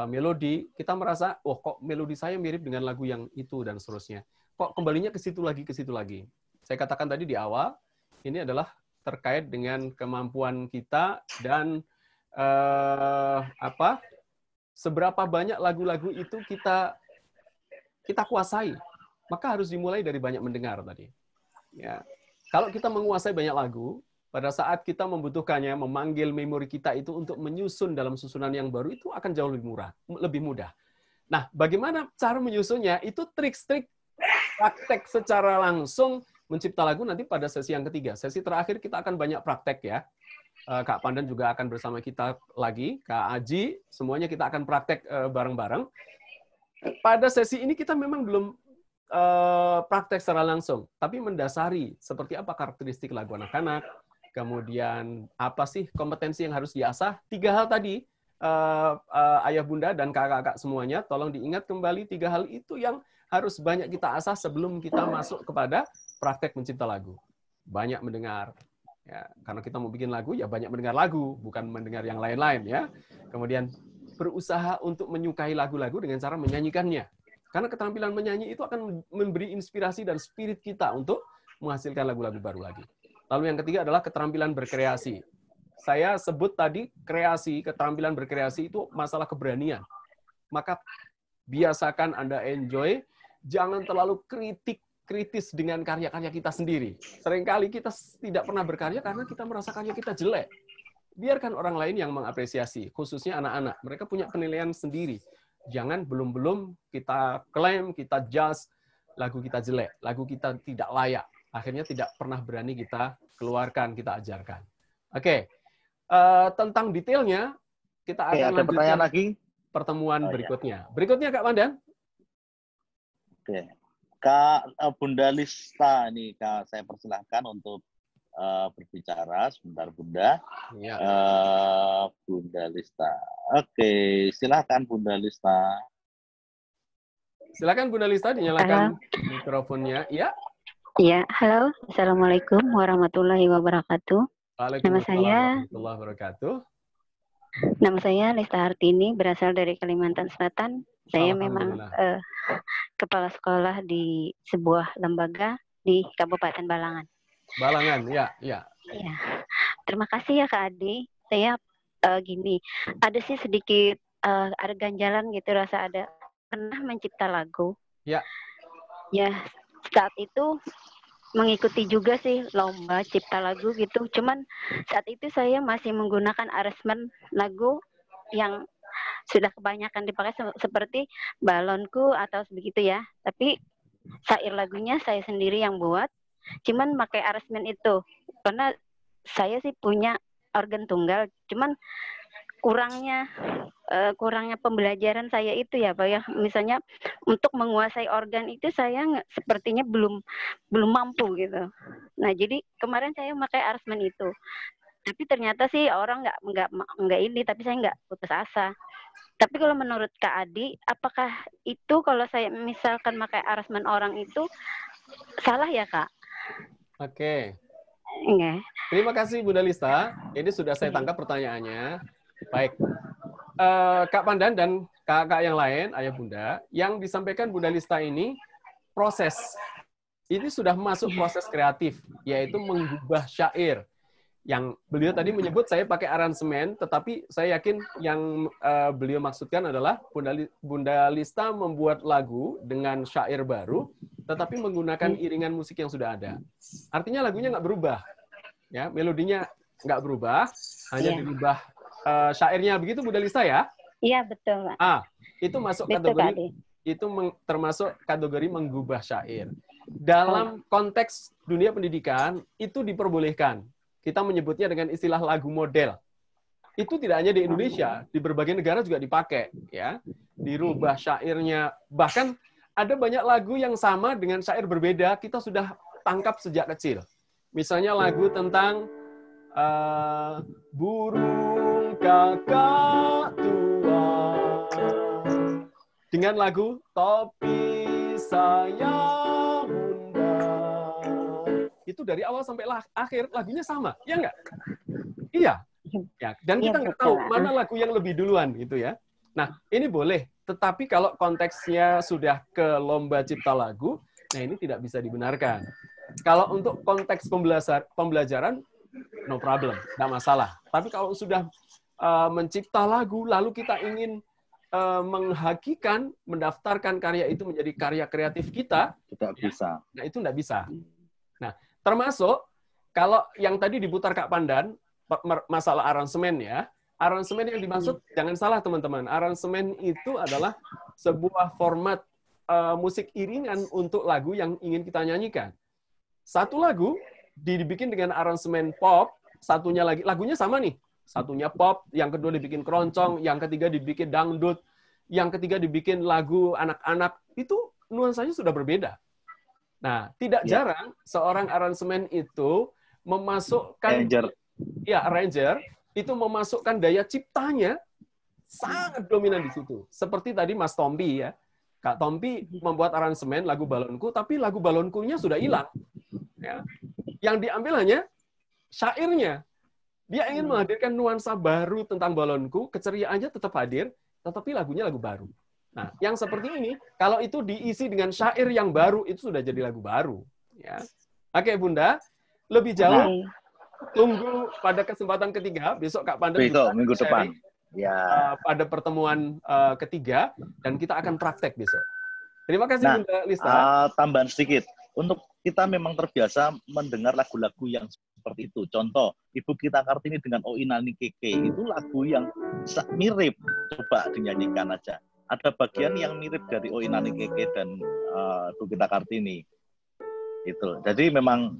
melodi, kita merasa, oh kok melodi saya mirip dengan lagu yang itu dan seterusnya. Kok kembalinya ke situ lagi, ke situ lagi. Saya katakan tadi di awal, ini adalah terkait dengan kemampuan kita dan seberapa banyak lagu-lagu itu kita kuasai. Maka harus dimulai dari banyak mendengar tadi. Ya. Kalau kita menguasai banyak lagu, pada saat kita membutuhkannya, memanggil memori kita itu untuk menyusun dalam susunan yang baru, itu akan jauh lebih mudah. Nah, bagaimana cara menyusunnya? Itu trik-trik praktek secara langsung mencipta lagu nanti pada sesi yang ketiga. Sesi terakhir kita akan banyak praktek ya. Kak Pandan juga akan bersama kita lagi, Kak Aji, semuanya kita akan praktek bareng-bareng. Pada sesi ini kita memang belum praktek secara langsung, tapi mendasari seperti apa karakteristik lagu anak-anak, kemudian apa sih kompetensi yang harus diasah. 3 hal tadi, ayah bunda dan kakak-kakak semuanya, tolong diingat kembali 3 hal itu yang harus banyak kita asah sebelum kita masuk kepada praktek mencipta lagu. Banyak mendengar. Ya, karena kita mau bikin lagu, ya banyak mendengar lagu, bukan mendengar yang lain-lain ya. Kemudian berusaha untuk menyukai lagu-lagu dengan cara menyanyikannya. Karena keterampilan menyanyi itu akan memberi inspirasi dan spirit kita untuk menghasilkan lagu-lagu baru lagi. Lalu yang ketiga adalah keterampilan berkreasi. Saya sebut tadi kreasi, keterampilan berkreasi itu masalah keberanian. Maka biasakan Anda enjoy, jangan terlalu kritis dengan karya-karya kita sendiri. Seringkali kita tidak pernah berkarya karena kita merasa karya kita jelek. Biarkan orang lain yang mengapresiasi, khususnya anak-anak. Mereka punya penilaian sendiri. Jangan belum-belum kita klaim, kita judge, lagu kita jelek, lagu kita tidak layak. Akhirnya tidak pernah berani kita keluarkan, kita ajarkan. Oke. Tentang detailnya, kita akan lanjutkan lagi pertemuan berikutnya. Berikutnya, Kak Pandan. Oke. Kak Bunda Lista, ini Kak, saya persilahkan untuk berbicara sebentar Bunda. Ya. Bunda Lista. Oke, silakan Bunda Lista. Silakan Bunda Lista, dinyalakan mikrofonnya. Ya. Ya, halo. Assalamualaikum warahmatullahi wabarakatuh. Waalaikumsalam warahmatullahi wabarakatuh. Nama saya Lista Hartini, berasal dari Kalimantan Selatan. Saya memang kepala sekolah di sebuah lembaga di Kabupaten Balangan. Balangan, ya. Ya. Terima kasih ya Kak Adi. Saya gini, ada sih sedikit ada ganjalan gitu, rasa ada pernah mencipta lagu. Ya. Ya, saat itu mengikuti juga sih lomba cipta lagu gitu. Cuman saat itu saya masih menggunakan aransemen lagu yang sudah kebanyakan dipakai seperti balonku atau begitu ya. Tapi syair lagunya saya sendiri yang buat. Cuman pakai aransemen itu. Karena saya sih punya organ tunggal. Cuman kurangnya pembelajaran saya itu ya Pak ya. Misalnya untuk menguasai organ itu saya sepertinya belum mampu gitu. Nah, jadi kemarin saya pakai aransemen itu. Tapi ternyata sih orang nggak ini, tapi saya nggak putus asa. Tapi kalau menurut Kak Adi, apakah itu kalau saya misalkan pakai arrangement orang itu salah ya, Kak? Oke. Enggak. Terima kasih Bunda Lista. Ini sudah saya tangkap pertanyaannya. Baik. Kak Pandan dan kakak yang lain, ayah bunda, yang disampaikan Bunda Lista ini proses. Ini sudah masuk proses kreatif, yaitu mengubah syair. Yang beliau tadi menyebut saya pakai aransemen, tetapi saya yakin yang beliau maksudkan adalah Bunda Lista membuat lagu dengan syair baru, tetapi menggunakan iringan musik yang sudah ada. Artinya lagunya nggak berubah, ya, melodinya nggak berubah, hanya dirubah syairnya, begitu Bunda Lista ya? Iya betul, Pak. Itu masuk Betul, kategori, itu termasuk kategori mengubah syair. Dalam konteks dunia pendidikan itu diperbolehkan. Kita menyebutnya dengan istilah lagu model. Itu tidak hanya di Indonesia, di berbagai negara juga dipakai, ya. Dirubah syairnya, bahkan ada banyak lagu yang sama dengan syair berbeda kita sudah tangkap sejak kecil. Misalnya lagu tentang burung kakak tua dengan lagu topi saya bunda. Itu dari awal sampai akhir lagunya sama, ya nggak? Iya. Ya, dan kita nggak tahu mana lagu yang lebih duluan gitu ya. Nah, ini boleh, tetapi kalau konteksnya sudah ke lomba cipta lagu, nah ini tidak bisa dibenarkan. Kalau untuk konteks pembelajaran, no problem, nggak masalah. Tapi kalau sudah mencipta lagu, lalu kita ingin menghakikan, mendaftarkan karya itu menjadi karya kreatif kita, tidak bisa. Nah, itu nggak bisa. Nah, termasuk kalau yang tadi diputar Kak Pandan, masalah aransemen ya. Aransemen yang dimaksud, jangan salah teman-teman, aransemen itu adalah sebuah format musik iringan untuk lagu yang ingin kita nyanyikan. Satu lagu dibikin dengan aransemen pop, satunya lagi, lagunya sama nih. Satunya pop, yang kedua dibikin keroncong, yang ketiga dibikin dangdut, yang ketiga dibikin lagu anak-anak, itu nuansanya sudah berbeda. Nah, tidak jarang seorang aransemen itu memasukkan arranger itu memasukkan daya ciptanya sangat dominan di situ. Seperti tadi Mas Tompi ya. Kak Tompi membuat aransemen lagu Balonku, tapi lagu Balonkunya sudah hilang. Ya. Yang diambil hanya syairnya. Dia ingin menghadirkan nuansa baru tentang Balonku, keceriaannya tetap hadir, tetapi lagunya lagu baru. Nah, yang seperti ini, kalau itu diisi dengan syair yang baru, itu sudah jadi lagu baru. Ya. Oke, Bunda, lebih jauh, tunggu pada kesempatan ketiga, besok Kak Pandan juga minggu depan. Ya. Pada pertemuan ketiga, dan kita akan praktek besok. Terima kasih, Bunda Lista. Tambahan sedikit, untuk kita memang terbiasa mendengar lagu-lagu yang seperti itu. Contoh, Ibu Kita Kartini dengan O Inani Keke, itu lagu yang mirip, coba dinyanyikan aja. Ada bagian yang mirip dari O Inani Keke dan Ibu Kita Kartini. Itu. Jadi memang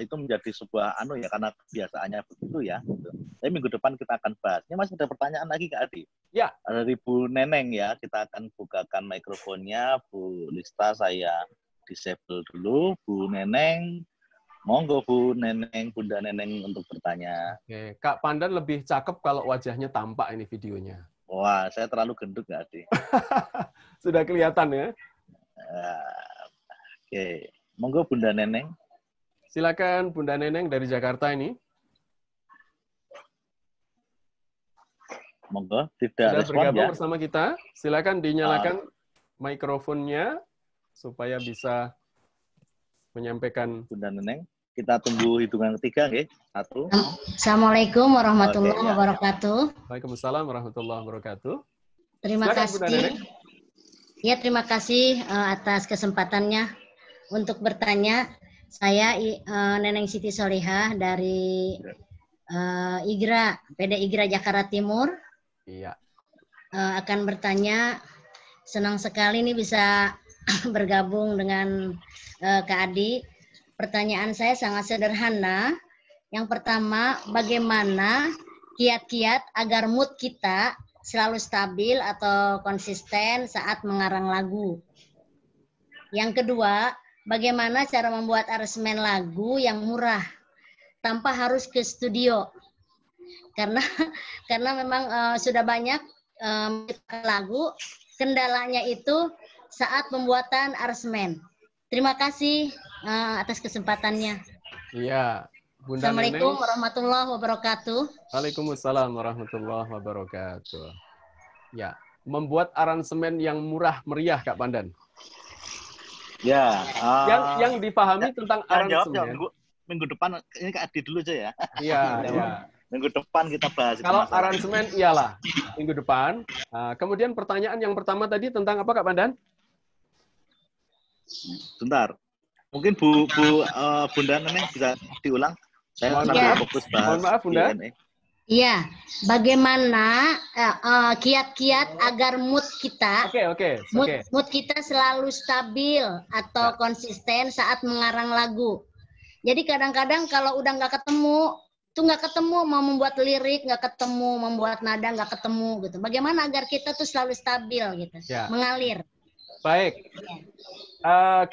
itu menjadi sebuah karena kebiasaannya begitu ya. Gitu. Tapi minggu depan kita akan bahas. Ini masih ada pertanyaan lagi Kak Adi? Ya. Dari Bu Neneng ya, kita akan bukakan mikrofonnya. Bu Lista saya disable dulu. Bu Neneng, monggo Bu Neneng, Bunda Neneng untuk bertanya. Oke, Kak Pandan lebih cakep kalau wajahnya tampak ini videonya. Wah, saya terlalu gendut Kak Adi. Sudah kelihatan ya? Oke. Monggo Bunda Neneng. Silakan Bunda Neneng dari Jakarta ini. Monggo, tidak respon bergabung ya. bersama kita. Silakan dinyalakan mikrofonnya supaya bisa menyampaikan. Bunda Neneng, kita tunggu hitungan ketiga, nggih. 1. Assalamualaikum warahmatullahi wabarakatuh. Waalaikumsalam warahmatullahi wabarakatuh. Terima Silakan, kasih. Ya, terima kasih atas kesempatannya. Untuk bertanya, saya Neneng Siti Solihah dari IGRA, PD IGRA Jakarta Timur. Iya. Akan bertanya, senang sekali nih bisa bergabung dengan Kak Adi. Pertanyaan saya sangat sederhana. Yang pertama, bagaimana kiat-kiat agar mood kita selalu stabil atau konsisten saat mengarang lagu? Yang kedua, bagaimana cara membuat aransemen lagu yang murah tanpa harus ke studio? karena karena memang sudah banyak lagu. Kendalanya itu saat pembuatan aransemen. Terima kasih atas kesempatannya. Iya, Bunda Assalamualaikum Neneng. warahmatullahi wabarakatuh. Waalaikumsalam warahmatullahi wabarakatuh. Ya, membuat aransemen yang murah meriah, Kak Pandan. Ya. Yang dipahami tentang aransemen. Minggu depan ini Kak Adi dulu aja ya. Iya, iya. Minggu depan kita bahas. Kalau aransemen iyalah minggu depan. Kemudian pertanyaan yang pertama tadi tentang apa, Kak Pandan? Bentar. Mungkin Bunda Neneng bisa diulang. Saya fokus bahas. Mohon maaf, Bunda. Iya, bagaimana kiat-kiat agar mood kita, mood kita selalu stabil atau konsisten saat mengarang lagu. Jadi kadang-kadang kalau udah nggak ketemu mau membuat lirik, nggak ketemu, membuat nada nggak ketemu gitu. Bagaimana agar kita tuh selalu stabil gitu, mengalir. Baik,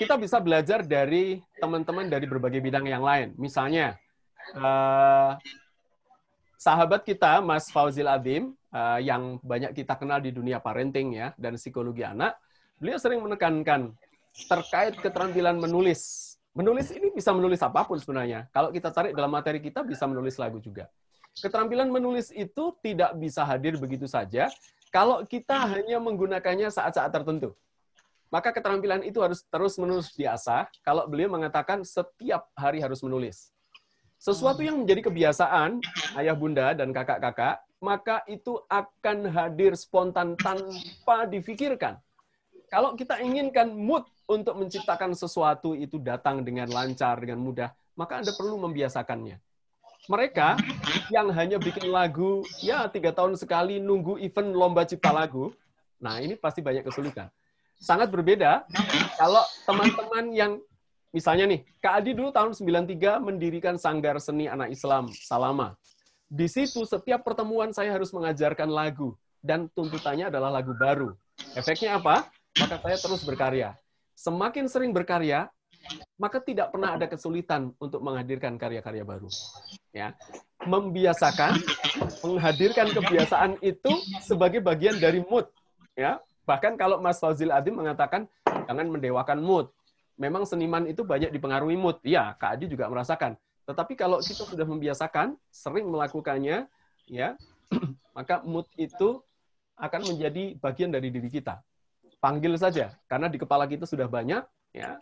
kita bisa belajar dari teman-teman dari berbagai bidang yang lain. Misalnya, sahabat kita Mas Fauzil Adim, yang banyak kita kenal di dunia parenting ya dan psikologi anak, beliau sering menekankan terkait keterampilan menulis. Menulis ini bisa menulis apapun sebenarnya. Kalau kita cari dalam materi kita bisa menulis lagu juga. Keterampilan menulis itu tidak bisa hadir begitu saja kalau kita hanya menggunakannya saat-saat tertentu. Maka keterampilan itu harus terus-menerus diasah. Kalau beliau mengatakan setiap hari harus menulis. Sesuatu yang menjadi kebiasaan, ayah bunda dan kakak-kakak, maka itu akan hadir spontan tanpa difikirkan. Kalau kita inginkan mood untuk menciptakan sesuatu itu datang dengan lancar, dengan mudah, maka Anda perlu membiasakannya. Mereka yang hanya bikin lagu, ya 3 tahun sekali nunggu event lomba cipta lagu, nah ini pasti banyak kesulitan. Sangat berbeda kalau teman-teman yang, misalnya nih, Kak Adi dulu tahun 93 mendirikan Sanggar Seni Anak Islam, Salama. Di situ setiap pertemuan saya harus mengajarkan lagu, dan tuntutannya adalah lagu baru. Efeknya apa? Maka saya terus berkarya. Semakin sering berkarya, maka tidak pernah ada kesulitan untuk menghadirkan karya-karya baru. Ya, membiasakan, menghadirkan kebiasaan itu sebagai bagian dari mood. Ya, bahkan kalau Mas Fauzil Adim mengatakan jangan mendewakan mood. Memang seniman itu banyak dipengaruhi mood. Iya, Kak Adi juga merasakan. Tetapi kalau kita sudah membiasakan, sering melakukannya, ya, maka mood itu akan menjadi bagian dari diri kita. Panggil saja, karena di kepala kita sudah banyak, ya,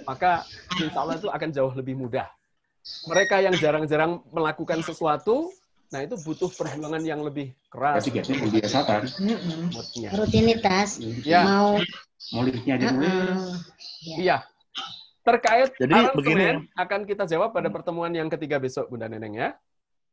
maka insya Allah itu akan jauh lebih mudah. Mereka yang jarang-jarang melakukan sesuatu, nah itu butuh perjuangan yang lebih keras. Membiasakan. Rutinitas. Ya. Mau liriknya aja dulu. Iya. Terkait Jadi aransemen akan kita jawab pada pertemuan yang ketiga besok, Bunda Neneng ya.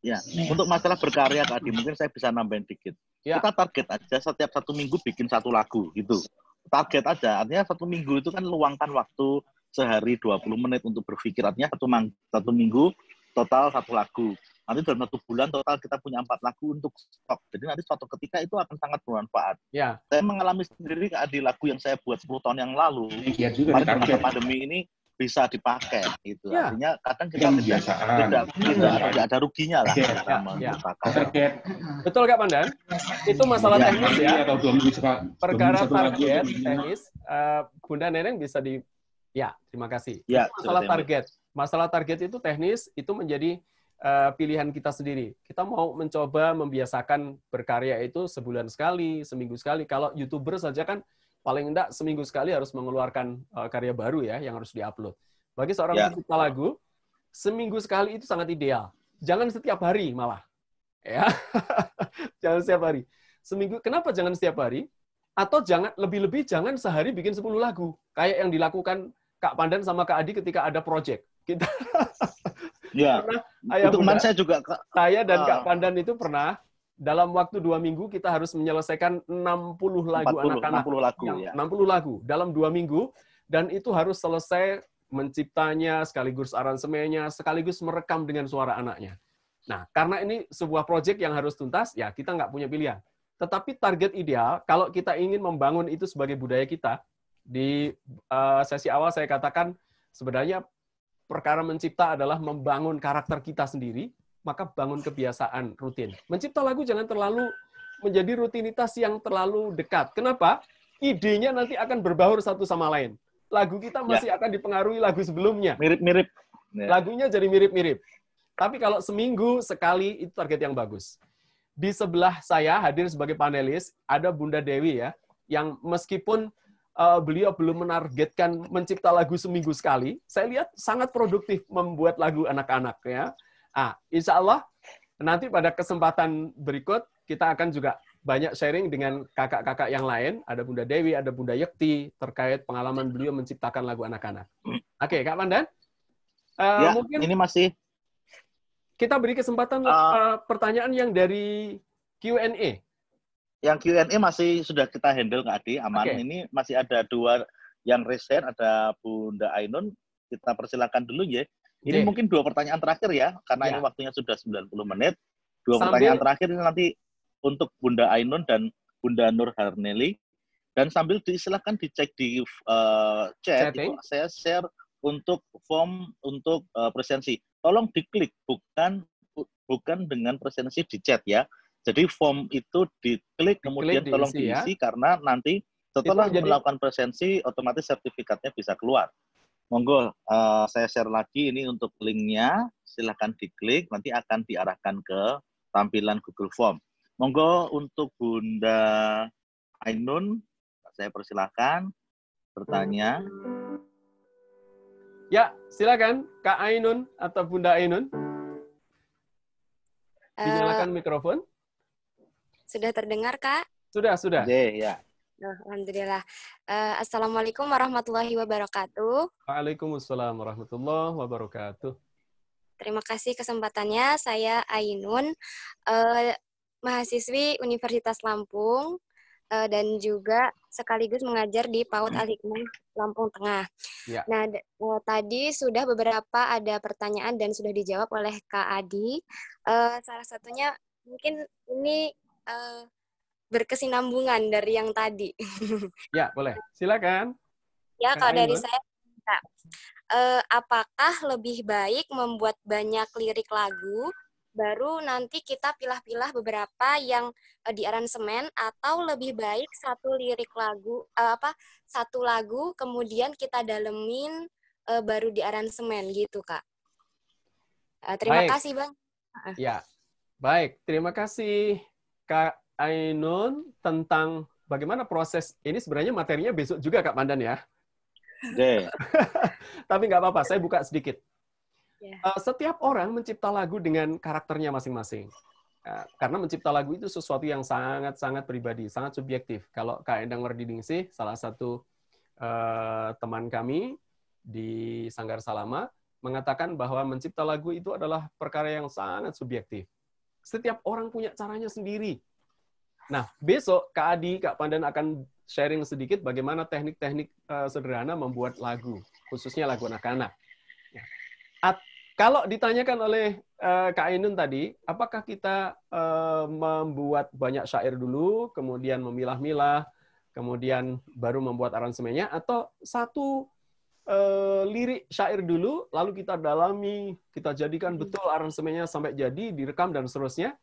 Ya, untuk masalah berkarya Kak Adi, mungkin saya bisa nambahin dikit. Ya. Kita target aja setiap 1 minggu bikin 1 lagu, gitu. Target aja, artinya 1 minggu itu kan luangkan waktu sehari 20 menit untuk berpikir, artinya 1 minggu total 1 lagu. Nanti dalam 1 bulan total kita punya 4 lagu untuk stok. Jadi nanti suatu ketika itu akan sangat bermanfaat. Ya. Saya mengalami sendiri Kak Adi, lagu yang saya buat 10 tahun yang lalu, Juga pada masa pandemi ini bisa dipakai gitu. Ya. Artinya kadang kita tidak ada ruginya lah. Betul Kak Pandan? Itu masalah teknis ya. Perkara target teknis, Bunda Neneng bisa di... Ya, terima kasih. Ya, masalah target. Masalah target itu teknis, itu menjadi pilihan kita sendiri. Kita mau mencoba membiasakan berkarya itu sebulan sekali, seminggu sekali. Kalau YouTuber saja kan paling enggak seminggu sekali harus mengeluarkan karya baru ya, yang harus diupload. Bagi seorang pencipta lagu, seminggu sekali itu sangat ideal. Jangan setiap hari malah. Ya. Jangan setiap hari. Seminggu, kenapa jangan setiap hari? Atau jangan lebih-lebih jangan sehari bikin 10 lagu. Kayak yang dilakukan Kak Pandan sama Kak Adi ketika ada project. Kita ya. Itu kemarin saya juga saya dan Kak Pandan itu pernah dalam waktu 2 minggu kita harus menyelesaikan 60 lagu anak-anak. 60 lagu dalam 2 minggu, dan itu harus selesai menciptanya, sekaligus aransemennya, sekaligus merekam dengan suara anaknya. Nah, karena ini sebuah proyek yang harus tuntas, ya kita nggak punya pilihan. Tetapi target ideal, kalau kita ingin membangun itu sebagai budaya kita, di sesi awal saya katakan, sebenarnya perkara mencipta adalah membangun karakter kita sendiri, maka bangun kebiasaan rutin. Mencipta lagu jangan terlalu menjadi rutinitas yang terlalu dekat. Kenapa? Idenya nanti akan berbaur satu sama lain. Lagu kita masih akan dipengaruhi lagu sebelumnya. Mirip-mirip. Lagunya jadi mirip-mirip. Tapi kalau seminggu sekali, itu target yang bagus. Di sebelah saya, hadir sebagai panelis, ada Bunda Dewi ya, yang meskipun beliau belum menargetkan mencipta lagu seminggu sekali, saya lihat sangat produktif membuat lagu anak-anak ya. Insya Allah nanti pada kesempatan berikut kita akan juga banyak sharing dengan kakak-kakak yang lain. Ada Bunda Dewi, ada Bunda Yekti terkait pengalaman beliau menciptakan lagu anak-anak. Oke, Kak Pandan. Mungkin ini masih kita beri kesempatan pertanyaan yang dari Q&A. Yang Q&A masih sudah kita handle Kak Adi, aman. Okay. Ini masih ada 2 yang reset, ada Bunda Ainun. Kita persilakan dulu ya. Ini mungkin 2 pertanyaan terakhir ya, karena ini waktunya sudah 90 menit. 2 pertanyaan terakhir ini nanti untuk Bunda Ainun dan Bunda Nur Harneli. Dan sambil silakan dicek di chat, itu saya share untuk form untuk presensi. Tolong diklik, bukan dengan presensi di chat ya. Jadi form itu diklik, kemudian tolong diisi, karena nanti setelah melakukan presensi, otomatis sertifikatnya bisa keluar. Monggo, saya share lagi ini untuk linknya, silahkan diklik, nanti akan diarahkan ke tampilan Google Form. Monggo untuk Bunda Ainun, saya persilahkan bertanya. Ya, silakan Kak Ainun atau Bunda Ainun. Dinyalakan mikrofon. Sudah terdengar, Kak? Sudah. Ya. Alhamdulillah. Assalamualaikum warahmatullahi wabarakatuh. Waalaikumsalam warahmatullahi wabarakatuh. Terima kasih kesempatannya. Saya Ainun, mahasiswi Universitas Lampung, dan juga sekaligus mengajar di PAUD Al-Hikmah Lampung Tengah. Ya. Nah, tadi sudah beberapa ada pertanyaan dan sudah dijawab oleh Kak Adi. Salah satunya mungkin ini berkesinambungan dari yang tadi. Ya, boleh. Silakan. Ya, kalau dari saya, apakah lebih baik membuat banyak lirik lagu, baru nanti kita pilah-pilah beberapa yang di aransemen, atau lebih baik satu lagu kemudian kita dalemin baru di aransemen gitu, Kak. Terima kasih, Bang. Ya. Baik, terima kasih Kak Ainun tentang bagaimana proses ini. Sebenarnya materinya besok juga Kak Pandan ya. Tapi nggak apa-apa, saya buka sedikit. Setiap orang mencipta lagu dengan karakternya masing-masing. Karena mencipta lagu itu sesuatu yang sangat-sangat pribadi, sangat subjektif. Kalau Kak Endang Wardiningsih, salah satu teman kami di Sanggar Salama, mengatakan bahwa mencipta lagu itu adalah perkara yang sangat subjektif. Setiap orang punya caranya sendiri. Nah, besok Kak Adi, Kak Pandan akan sharing sedikit bagaimana teknik-teknik sederhana membuat lagu, khususnya lagu anak-anak. Kalau ditanyakan oleh Kak Ainun tadi, apakah kita membuat banyak syair dulu, kemudian memilah-milah, kemudian baru membuat aransemennya, atau satu lirik syair dulu, lalu kita dalami, kita jadikan betul aransemennya sampai jadi, direkam dan seterusnya.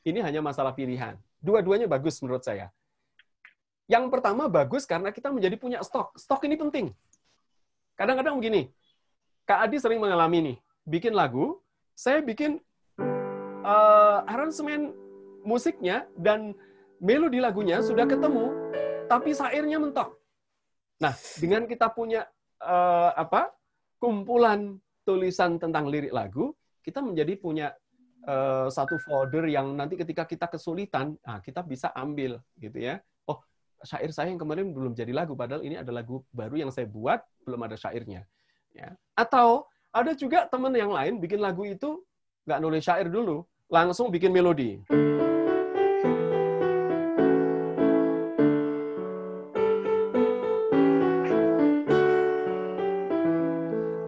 Ini hanya masalah pilihan. Dua-duanya bagus menurut saya. Yang pertama bagus karena kita menjadi punya stok. Stok ini penting. Kadang-kadang begini, Kak Adi sering mengalami nih, bikin lagu, saya bikin aransemen musiknya dan melodi lagunya sudah ketemu, tapi syairnya mentok. Nah, dengan kita punya kumpulan tulisan tentang lirik lagu, kita menjadi punya satu folder yang nanti ketika kita kesulitan, kita bisa ambil gitu ya. Oh, syair saya yang kemarin belum jadi lagu, padahal ini ada lagu baru yang saya buat, belum ada syairnya. Ya. Atau ada juga teman yang lain bikin lagu itu nggak nulis syair dulu, langsung bikin melodi.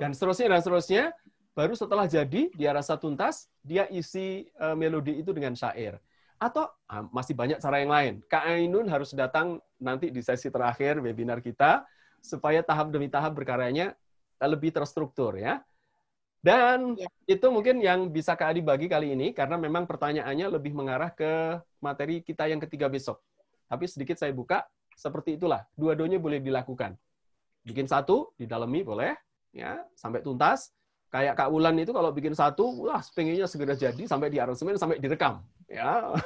Dan seterusnya, baru setelah jadi, dia rasa tuntas, dia isi melodi itu dengan syair. Atau masih banyak cara yang lain. Kak Ainun harus datang nanti di sesi terakhir webinar kita, supaya tahap demi tahap berkaryanya lebih terstruktur ya. Dan itu mungkin yang bisa Kak Adi bagi kali ini, karena memang pertanyaannya lebih mengarah ke materi kita yang ketiga besok. Tapi sedikit saya buka, seperti itulah. Dua-duanya boleh dilakukan. Bikin satu, didalami boleh, ya sampai tuntas. Kayak Kak Wulan itu kalau bikin satu, wah pengennya segera jadi, sampai di aransemen, sampai direkam. Ya.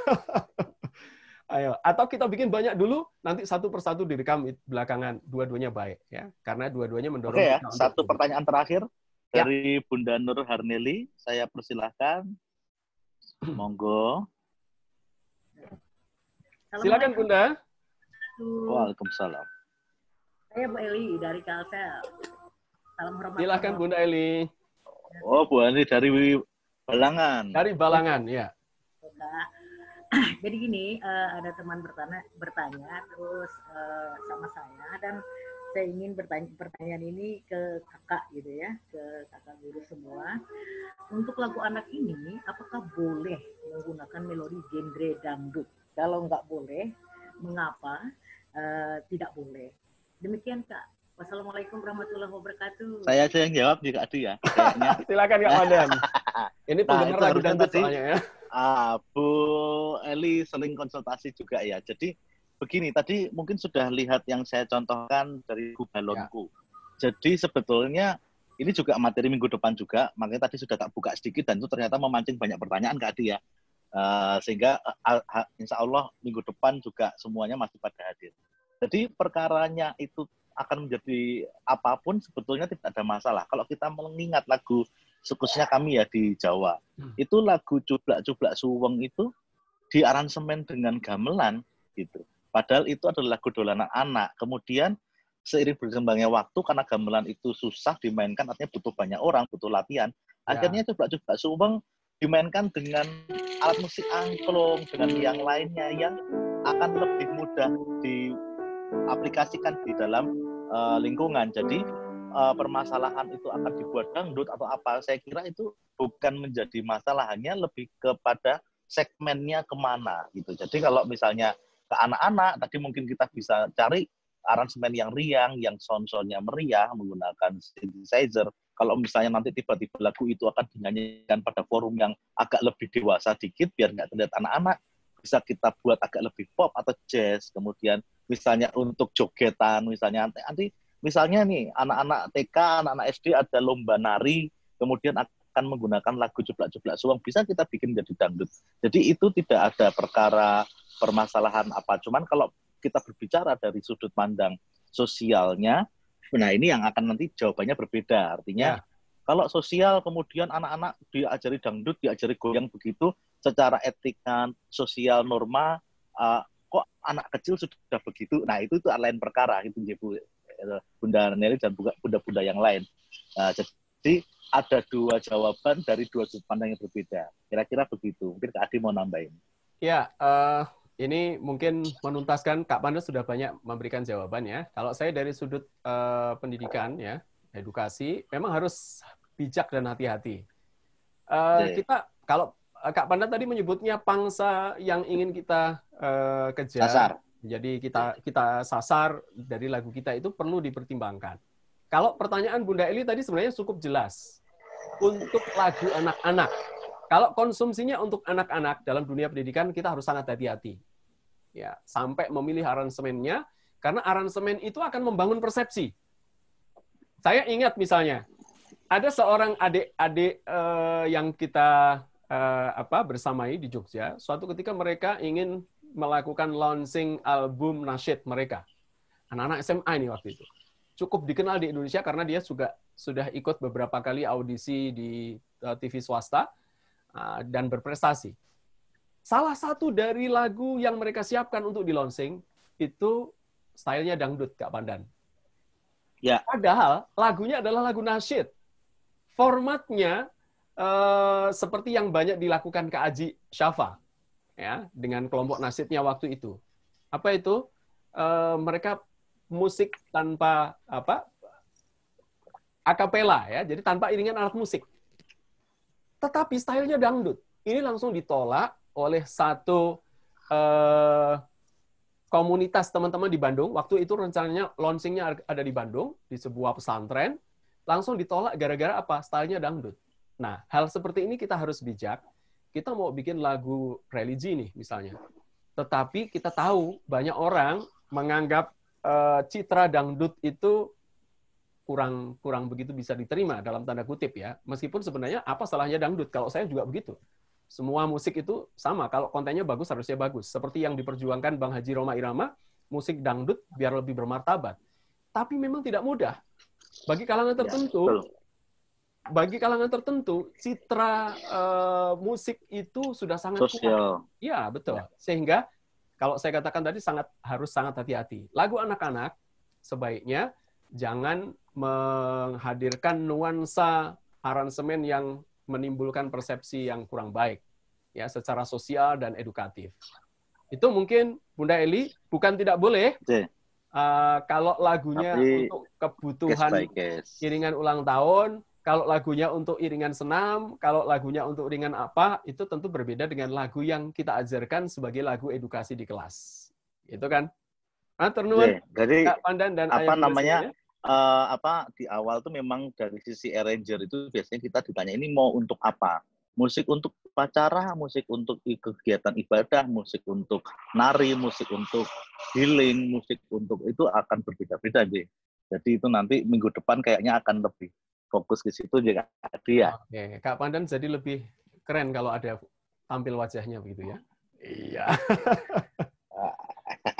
Ayo. Atau kita bikin banyak dulu, nanti satu persatu direkam belakangan. Dua-duanya baik, ya, karena dua-duanya mendorong. Oke ya, satu pertanyaan terakhir dari Bunda Nur Harneli, saya persilahkan. Monggo. Silakan Bunda. Waalaikumsalam. Saya Bu Eli dari Kalsel. Salam hormat. Silakan Bunda Eli. Oh, Bu Eli dari Balangan. Dari Balangan, ya. Jadi gini, ada teman bertanya terus sama saya, dan saya ingin pertanyaan ini ke kakak gitu ya, ke kakak guru semua. Untuk lagu anak ini, apakah boleh menggunakan melodi genre dangdut? Kalau nggak boleh, mengapa tidak boleh? Demikian Kak. Wassalamualaikum warahmatullahi wabarakatuh. Saya aja yang jawab juga Adi ya. Silakan Kak Pandan. Ini penggemar lagu dangdut soalnya ya. Bu Eli sering konsultasi juga ya. Jadi begini, tadi mungkin sudah lihat yang saya contohkan dari balonku. Ya. Jadi sebetulnya ini juga materi minggu depan juga, makanya tadi sudah tak buka sedikit dan itu ternyata memancing banyak pertanyaan Kak Adi ya. Sehingga insya Allah minggu depan juga semuanya masih pada hadir. Jadi perkaranya itu akan menjadi apapun sebetulnya tidak ada masalah. Kalau kita mengingat lagu, khususnya kami ya di Jawa, itu lagu Cublak-Cublak Suweng itu di aransemen dengan gamelan gitu. Padahal itu adalah lagu dolanan anak. Kemudian seiring berkembangnya waktu, karena gamelan itu susah dimainkan, artinya butuh banyak orang, butuh latihan. Akhirnya Cublak-Cublak Suweng dimainkan dengan alat musik angklung, dengan yang lainnya yang akan lebih mudah diaplikasikan di dalam lingkungan. Jadi permasalahan itu akan dibuat dangdut atau apa, saya kira itu bukan menjadi masalah, hanya lebih kepada segmennya kemana gitu. Jadi kalau misalnya ke anak-anak, tadi mungkin kita bisa cari aransemen yang riang, yang sound-soundnya meriah, menggunakan synthesizer. Kalau misalnya nanti tiba-tiba lagu itu akan dinyanyikan pada forum yang agak lebih dewasa dikit, biar nggak terlihat anak-anak, bisa kita buat agak lebih pop atau jazz. Kemudian misalnya untuk jogetan, misalnya nanti misalnya nih anak-anak TK, anak-anak SD ada lomba nari, kemudian akan menggunakan lagu Cublak-Cublak Suweng, bisa kita bikin jadi dangdut. Jadi itu tidak ada perkara permasalahan apa. Cuman kalau kita berbicara dari sudut pandang sosialnya, nah ini yang akan nanti jawabannya berbeda. Artinya kalau sosial kemudian anak-anak diajari dangdut, diajari goyang begitu, secara etika, sosial, norma, kok anak kecil sudah begitu, nah itu lain perkara, itu Bu Bunda Nelly dan bunda-bunda yang lain. Jadi ada dua jawaban dari dua sudut pandang yang berbeda. Kira-kira begitu. Mungkin Kak Adi mau nambahin. Ya, ini mungkin menuntaskan, Kak Panda sudah banyak memberikan jawaban ya. Kalau saya dari sudut pendidikan ya, edukasi, memang harus bijak dan hati-hati. Kita, kalau Kak Panda tadi menyebutnya pangsa yang ingin kita kejar. Sasar. Jadi kita sasar dari lagu kita itu perlu dipertimbangkan. Kalau pertanyaan Bunda Eli tadi sebenarnya cukup jelas. Untuk lagu anak-anak. Kalau konsumsinya untuk anak-anak dalam dunia pendidikan, kita harus sangat hati-hati. Ya, sampai memilih aransemennya, karena aransemen itu akan membangun persepsi. Saya ingat misalnya, ada seorang adik-adik yang kita bersamai di Jogja, suatu ketika mereka ingin melakukan launching album nasyid mereka. Anak-anak SMA ini waktu itu. Cukup dikenal di Indonesia karena dia juga sudah ikut beberapa kali audisi di TV swasta dan berprestasi. Salah satu dari lagu yang mereka siapkan untuk di launching itu stylenya dangdut, Kak Pandan. Ya. Padahal lagunya adalah lagu nasyid. Formatnya seperti yang banyak dilakukan Kak Aji Syafa. Ya, dengan kelompok nasyidnya waktu itu. Apa itu? Mereka musik tanpa akapela ya, jadi tanpa iringan alat musik. Tetapi stylenya dangdut. Ini langsung ditolak oleh satu komunitas teman-teman di Bandung. Waktu itu rencananya launchingnya ada di Bandung, di sebuah pesantren. Langsung ditolak gara-gara apa? Stylenya dangdut. Nah, hal seperti ini kita harus bijak. Kita mau bikin lagu religi nih misalnya. Tetapi kita tahu banyak orang menganggap citra dangdut itu kurang begitu bisa diterima dalam tanda kutip ya. Meskipun sebenarnya apa salahnya dangdut? Kalau saya juga begitu. Semua musik itu sama. Kalau kontennya bagus harusnya bagus. Seperti yang diperjuangkan Bang Haji Roma Irama, musik dangdut biar lebih bermartabat. Tapi memang tidak mudah. Bagi kalangan tertentu, citra musik itu sudah sangat kuat. Ya, betul. Sehingga kalau saya katakan tadi harus sangat hati-hati. Lagu anak-anak sebaiknya jangan menghadirkan nuansa aransemen yang menimbulkan persepsi yang kurang baik ya secara sosial dan edukatif. Itu mungkin Bunda Eli bukan tidak boleh. Kalau lagunya untuk kebutuhan iringan ulang tahun, kalau lagunya untuk iringan senam, kalau lagunya untuk iringan apa, itu tentu berbeda dengan lagu yang kita ajarkan sebagai lagu edukasi di kelas. Itu kan? Jadi Kak Pandan dan apa namanya? Di awal tuh memang dari sisi arranger itu biasanya kita ditanya ini mau untuk apa? Musik untuk upacara, musik untuk kegiatan ibadah, musik untuk nari, musik untuk healing, musik untuk itu akan berbeda-beda, Jadi itu nanti minggu depan kayaknya akan lebih fokus ke situ ya. Oke, Kak Pandan jadi lebih keren kalau ada tampil wajahnya begitu ya. Iya.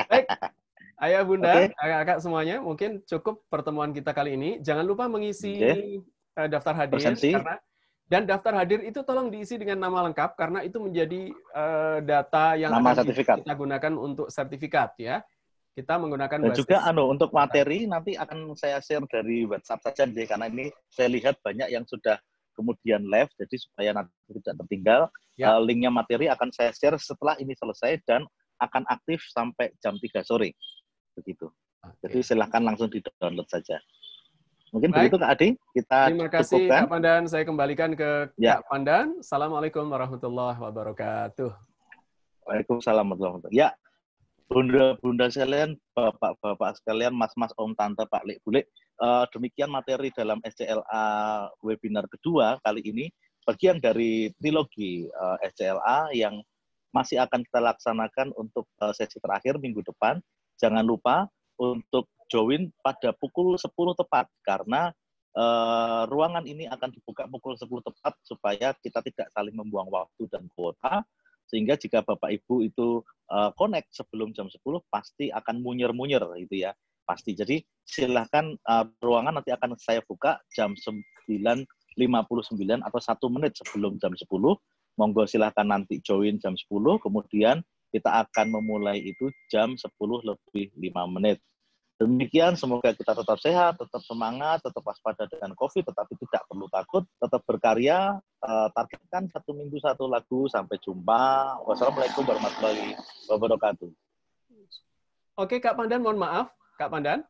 Baik. Ayah Bunda, kakak-kakak semuanya, mungkin cukup pertemuan kita kali ini. Jangan lupa mengisi daftar hadir dan daftar hadir itu tolong diisi dengan nama lengkap karena itu menjadi data yang akan kita gunakan untuk sertifikat ya. Kita menggunakan dan juga untuk materi nanti akan saya share dari WhatsApp saja karena ini saya lihat banyak yang sudah kemudian live jadi supaya nanti tidak tertinggal. Linknya materi akan saya share setelah ini selesai dan akan aktif sampai jam 3 sore. Begitu. Jadi silahkan langsung di-download saja. Mungkin begitu Kak Adi, kita terima kasih Kak Pandan, saya kembalikan ke Kak Pandan. Assalamualaikum warahmatullahi wabarakatuh. Waalaikumsalam warahmatullahi wabarakatuh. Ya, Bunda-bunda sekalian, Bapak-bapak sekalian, Mas-mas, Om, Tante, Pak Lek, Bule, demikian materi dalam SCLA webinar kedua kali ini, bagian dari trilogi SCLA yang masih akan kita laksanakan untuk sesi terakhir minggu depan. Jangan lupa untuk join pada pukul 10 tepat, karena ruangan ini akan dibuka pukul 10 tepat supaya kita tidak saling membuang waktu dan kuota, sehingga jika Bapak Ibu itu connect sebelum jam 10, pasti akan munyer-munyer gitu ya, pasti. Jadi silahkan ruangan nanti akan saya buka jam 9.59 atau 1 menit sebelum jam 10, monggo silahkan nanti join jam 10, kemudian kita akan memulai itu jam 10:05. Demikian, semoga kita tetap sehat, tetap semangat, tetap waspada dengan COVID, tetapi tidak perlu takut, tetap berkarya, targetkan 1 minggu 1 lagu. Sampai jumpa. Wassalamualaikum warahmatullahi wabarakatuh. Oke, Kak Pandan, mohon maaf. Kak Pandan.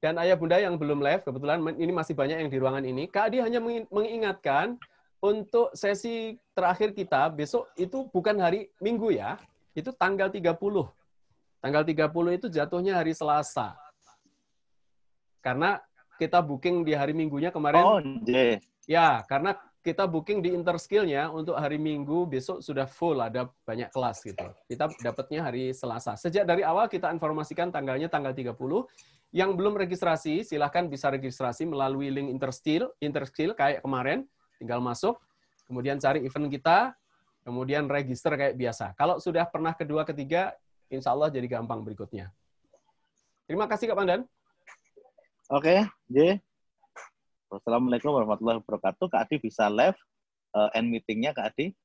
Dan Ayah Bunda yang belum live, kebetulan ini masih banyak yang di ruangan ini. Kak Adi hanya mengingatkan, untuk sesi terakhir kita, besok itu bukan hari Minggu ya, itu tanggal 30. Tanggal 30 itu jatuhnya hari Selasa. Karena kita booking di hari Minggunya kemarin. Ya, karena kita booking di Interskill-nya untuk hari Minggu, besok sudah full, ada banyak kelas gitu. Kita dapatnya hari Selasa. Sejak dari awal kita informasikan tanggalnya tanggal 30. Yang belum registrasi, silahkan bisa registrasi melalui link Interskill kayak kemarin. Tinggal masuk, kemudian cari event kita, kemudian register kayak biasa. Kalau sudah pernah kedua, ketiga, insya Allah jadi gampang berikutnya. Terima kasih Kak Pandan. Oke, Wassalamualaikum warahmatullahi wabarakatuh. Kak Adi bisa live end meeting-nya Kak Adi.